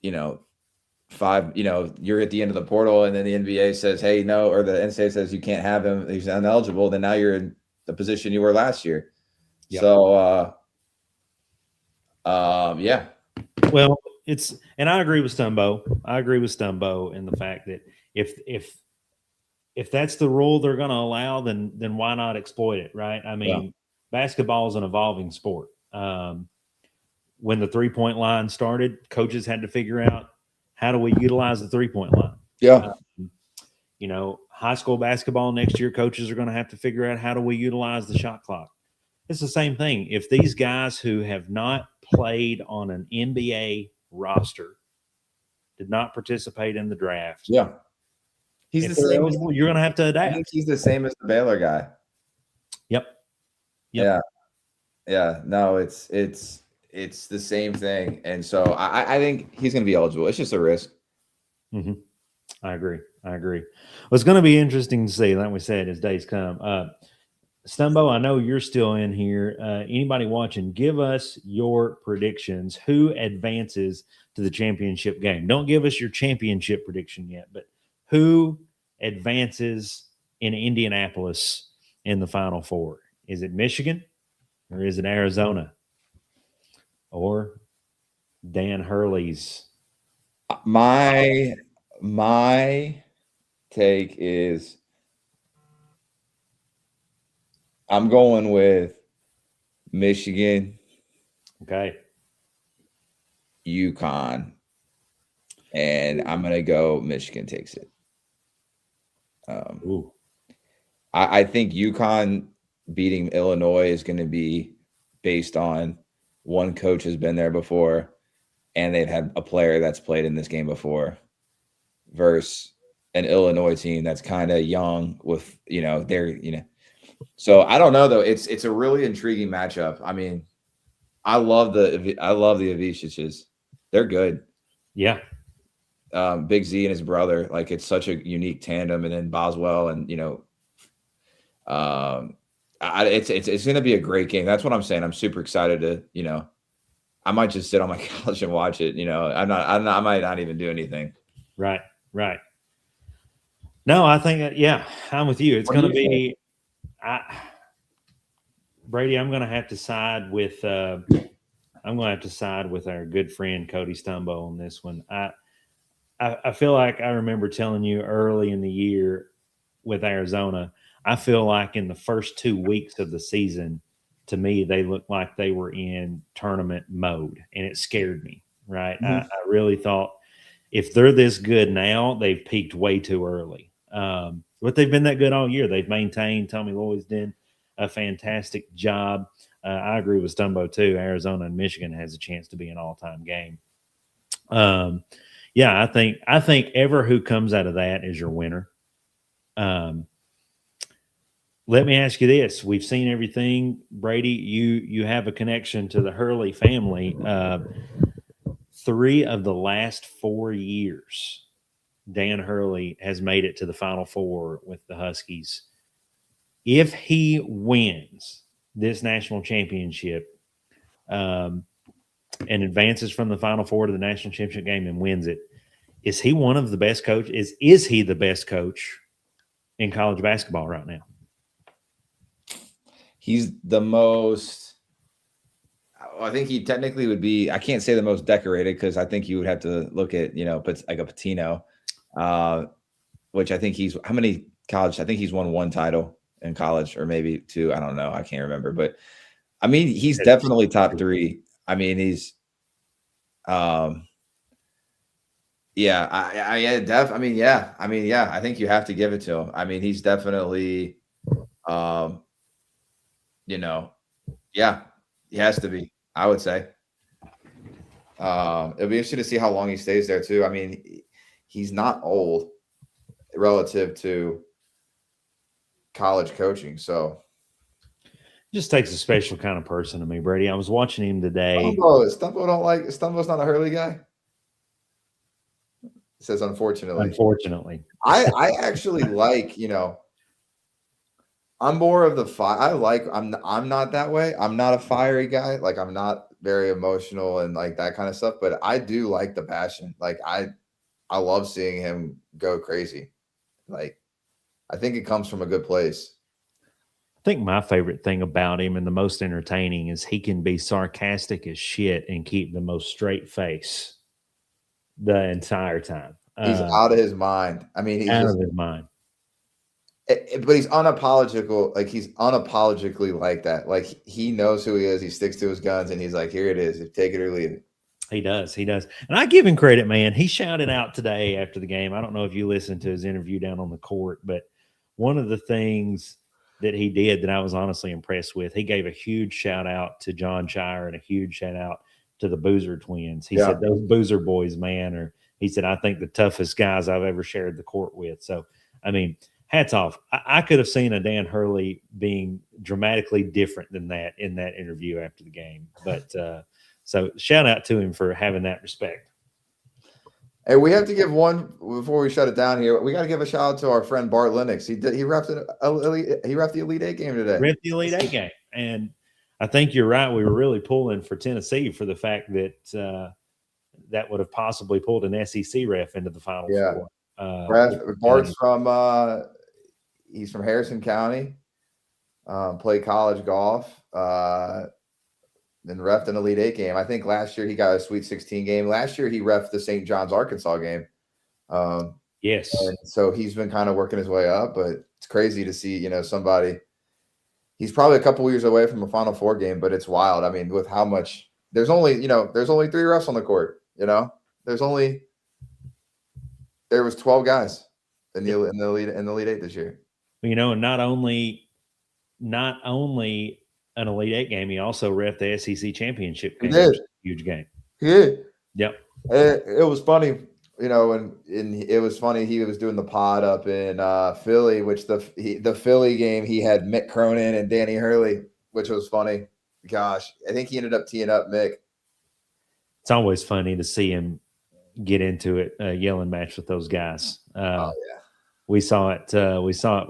[SPEAKER 6] you're at the end of the portal and then the NBA says, hey, no, or the NCAA says you can't have him, he's ineligible. Then now you're in the position you were last year. Yep. So, yeah.
[SPEAKER 5] Well, and I agree with Stumbo. In the fact that if that's the rule they're going to allow, then why not exploit it, right? I mean, basketball is an evolving sport. When the 3-point line started, coaches had to figure out, how do we utilize the 3-point line?
[SPEAKER 6] Yeah.
[SPEAKER 5] High school basketball next year, coaches are going to have to figure out, how do we utilize the shot clock? It's the same thing. If these guys who have not played on an NBA roster, did not participate in the draft.
[SPEAKER 6] Yeah. He's the same.
[SPEAKER 5] Eligible, you're going to have to adapt.
[SPEAKER 6] I think he's the same as the Baylor guy.
[SPEAKER 5] Yep.
[SPEAKER 6] Yeah. No, it's the same thing. And so I think he's going to be eligible. It's just a risk.
[SPEAKER 5] Mm-hmm. I agree. Well, it's going to be interesting to see, like we said, as days come. Stumbo, I know you're still in here. Anybody watching, give us your predictions. Who advances to the championship game? Don't give us your championship prediction yet, but who advances in Indianapolis in the Final Four? Is it Michigan or is it Arizona? Or Dan Hurley's?
[SPEAKER 7] My take is I'm going with Michigan,
[SPEAKER 5] Okay.
[SPEAKER 7] UConn, and I'm gonna go Michigan takes it.
[SPEAKER 5] Ooh.
[SPEAKER 7] I think UConn beating Illinois is going to be based on one coach has been there before, and they've had a player that's played in this game before, versus an Illinois team that's kind of young with So I don't know though. It's a really intriguing matchup. I mean, I love the Aviciiches. They're good.
[SPEAKER 5] Yeah.
[SPEAKER 7] Big Z and his brother, like it's such a unique tandem, and then Boswell, and it's going to be a great game. That's what I'm saying. I'm super excited to I might just sit on my couch and watch it. I might not even do anything.
[SPEAKER 5] Right. No, I think I'm with you. It's going to be Brady. I'm going to have to side with our good friend Cody Stumbo on this one. I feel like I remember telling you early in the year with Arizona, I feel like in the first 2 weeks of the season, to me, they looked like they were in tournament mode, and it scared me, right?
[SPEAKER 7] Mm-hmm.
[SPEAKER 5] I really thought if they're this good now, they've peaked way too early. But they've been that good all year. They've maintained. Tommy Lloyd's done a fantastic job. I agree with Stumbo, too. Arizona and Michigan has a chance to be an all-time game. I think ever who comes out of that is your winner. Let me ask you this. We've seen everything. Brady, you have a connection to the Hurley family. 3 of the last 4 years, Dan Hurley has made it to the Final Four with the Huskies. If he wins this national championship and advances from the Final Four to the national championship game and wins it, is he one of the best coaches? Is he the best coach in college basketball right now?
[SPEAKER 7] He's the most – I think he technically would be – I can't say the most decorated because I think you would have to look at, like a Patino, which I think he's – how many college – I think he's won 1 title in college, or maybe 2. I don't know. I can't remember. But, I mean, he's definitely top 3. I mean, he's I think you have to give it to him. I mean, he's definitely he has to be, I would say. It'll be interesting to see how long he stays there too. I mean, he's not old relative to college coaching, so
[SPEAKER 5] just takes a special kind of person to me, Brady. I was watching him today.
[SPEAKER 7] Stumbo's not a Hurley guy. It says unfortunately. I actually like, I'm more of the I'm not that way. I'm not a fiery guy. Like, I'm not very emotional and like that kind of stuff, but I do like the passion. Like, I love seeing him go crazy. Like, I think it comes from a good place.
[SPEAKER 5] I think my favorite thing about him and the most entertaining is he can be sarcastic as shit and keep the most straight face the entire time.
[SPEAKER 7] He's out of his mind. I mean, he's
[SPEAKER 5] out
[SPEAKER 7] just
[SPEAKER 5] of his mind.
[SPEAKER 7] But he's unapologetic. Like, he's unapologetically like that. Like, he knows who he is. He sticks to his guns, and he's like, "Here it is. Take it or leave it."
[SPEAKER 5] He does. And I give him credit, man. He shouted out today after the game. I don't know if you listened to his interview down on the court, but one of the things that he did that I was honestly impressed with, he gave a huge shout out to John Shire and a huge shout out to the Boozer twins. He said, "Those Boozer boys, man," he said, "I think the toughest guys I've ever shared the court with." So, I mean, hats off. I could have seen a Dan Hurley being dramatically different than that in that interview after the game. But so shout out to him for having that respect.
[SPEAKER 7] Hey, we have to give one before we shut it down here. We got to give a shout out to our friend Bart Lennox. He refed the Elite Eight game today.
[SPEAKER 5] Refed the Elite Eight game, and I think you're right. We were really pulling for Tennessee for the fact that that would have possibly pulled an SEC ref into the Final Four.
[SPEAKER 7] Bart's from he's from Harrison County.
[SPEAKER 6] played college golf, then reffed an Elite Eight game. I think last year he got a Sweet 16 game. Last year he reffed the St. John's, Arkansas game.
[SPEAKER 5] Yes.
[SPEAKER 6] And so he's been kind of working his way up, but it's crazy to see, somebody. He's probably a couple years away from a Final Four game, but it's wild. I mean, with how much there's only 3 refs on the court. There was 12 guys in the Elite Eight this year.
[SPEAKER 5] And not only an Elite Eight game, he also ref the SEC championship game.
[SPEAKER 6] He did.
[SPEAKER 5] Huge game.
[SPEAKER 6] He did.
[SPEAKER 5] Yep.
[SPEAKER 6] It was funny, and it was funny. He was doing the pod up in Philly, which the Philly game he had Mick Cronin and Danny Hurley, which was funny. Gosh, I think he ended up teeing up Mick.
[SPEAKER 5] It's always funny to see him get into it, a yelling match with those guys.
[SPEAKER 6] Yeah.
[SPEAKER 5] We saw it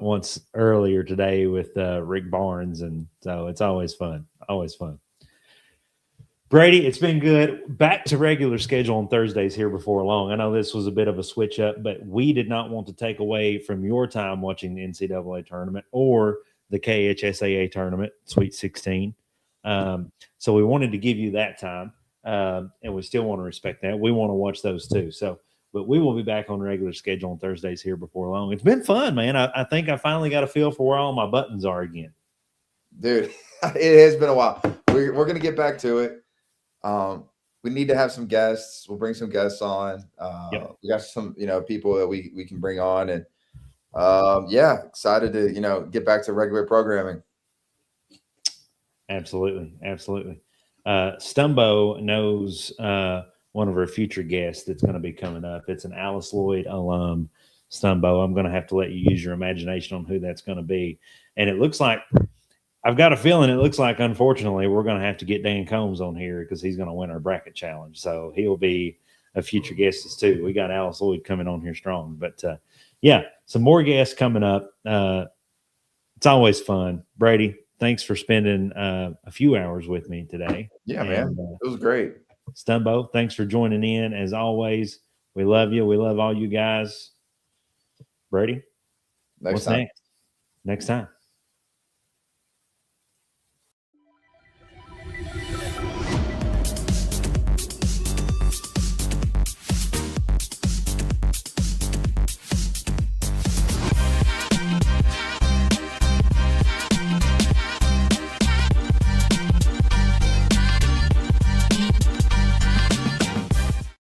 [SPEAKER 5] once earlier today with Rick Barnes, and so it's always fun. Always fun. Brady, it's been good. Back to regular schedule on Thursdays here before long. I know this was a bit of a switch up, but we did not want to take away from your time watching the NCAA tournament or the KHSAA tournament, Sweet 16. So we wanted to give you that time, and we still want to respect that. We want to watch those too. But we will be back on regular schedule on Thursdays here before long. It's been fun, man. I think I finally got a feel for where all my buttons are again.
[SPEAKER 6] Dude, it has been a while. We're going to get back to it. We need to have some guests. We'll bring some guests on.
[SPEAKER 5] Yep.
[SPEAKER 6] We got some, people that we can bring on, and excited to, get back to regular programming.
[SPEAKER 5] Absolutely. Stumbo knows one of our future guests that's going to be coming up. It's an Alice Lloyd alum, Stumbo. I'm going to have to let you use your imagination on who that's going to be. And it looks like, I've got a feeling unfortunately, we're going to have to get Dan Combs on here because he's going to win our bracket challenge. So he'll be a future guest too. We got Alice Lloyd coming on here strong. But some more guests coming up. It's always fun. Brady, thanks for spending a few hours with me today.
[SPEAKER 6] Yeah, man. It was great.
[SPEAKER 5] Stumbo, thanks for joining in. As always, we love you. We love all you guys. Brady,
[SPEAKER 6] Next time.
[SPEAKER 5] Next time.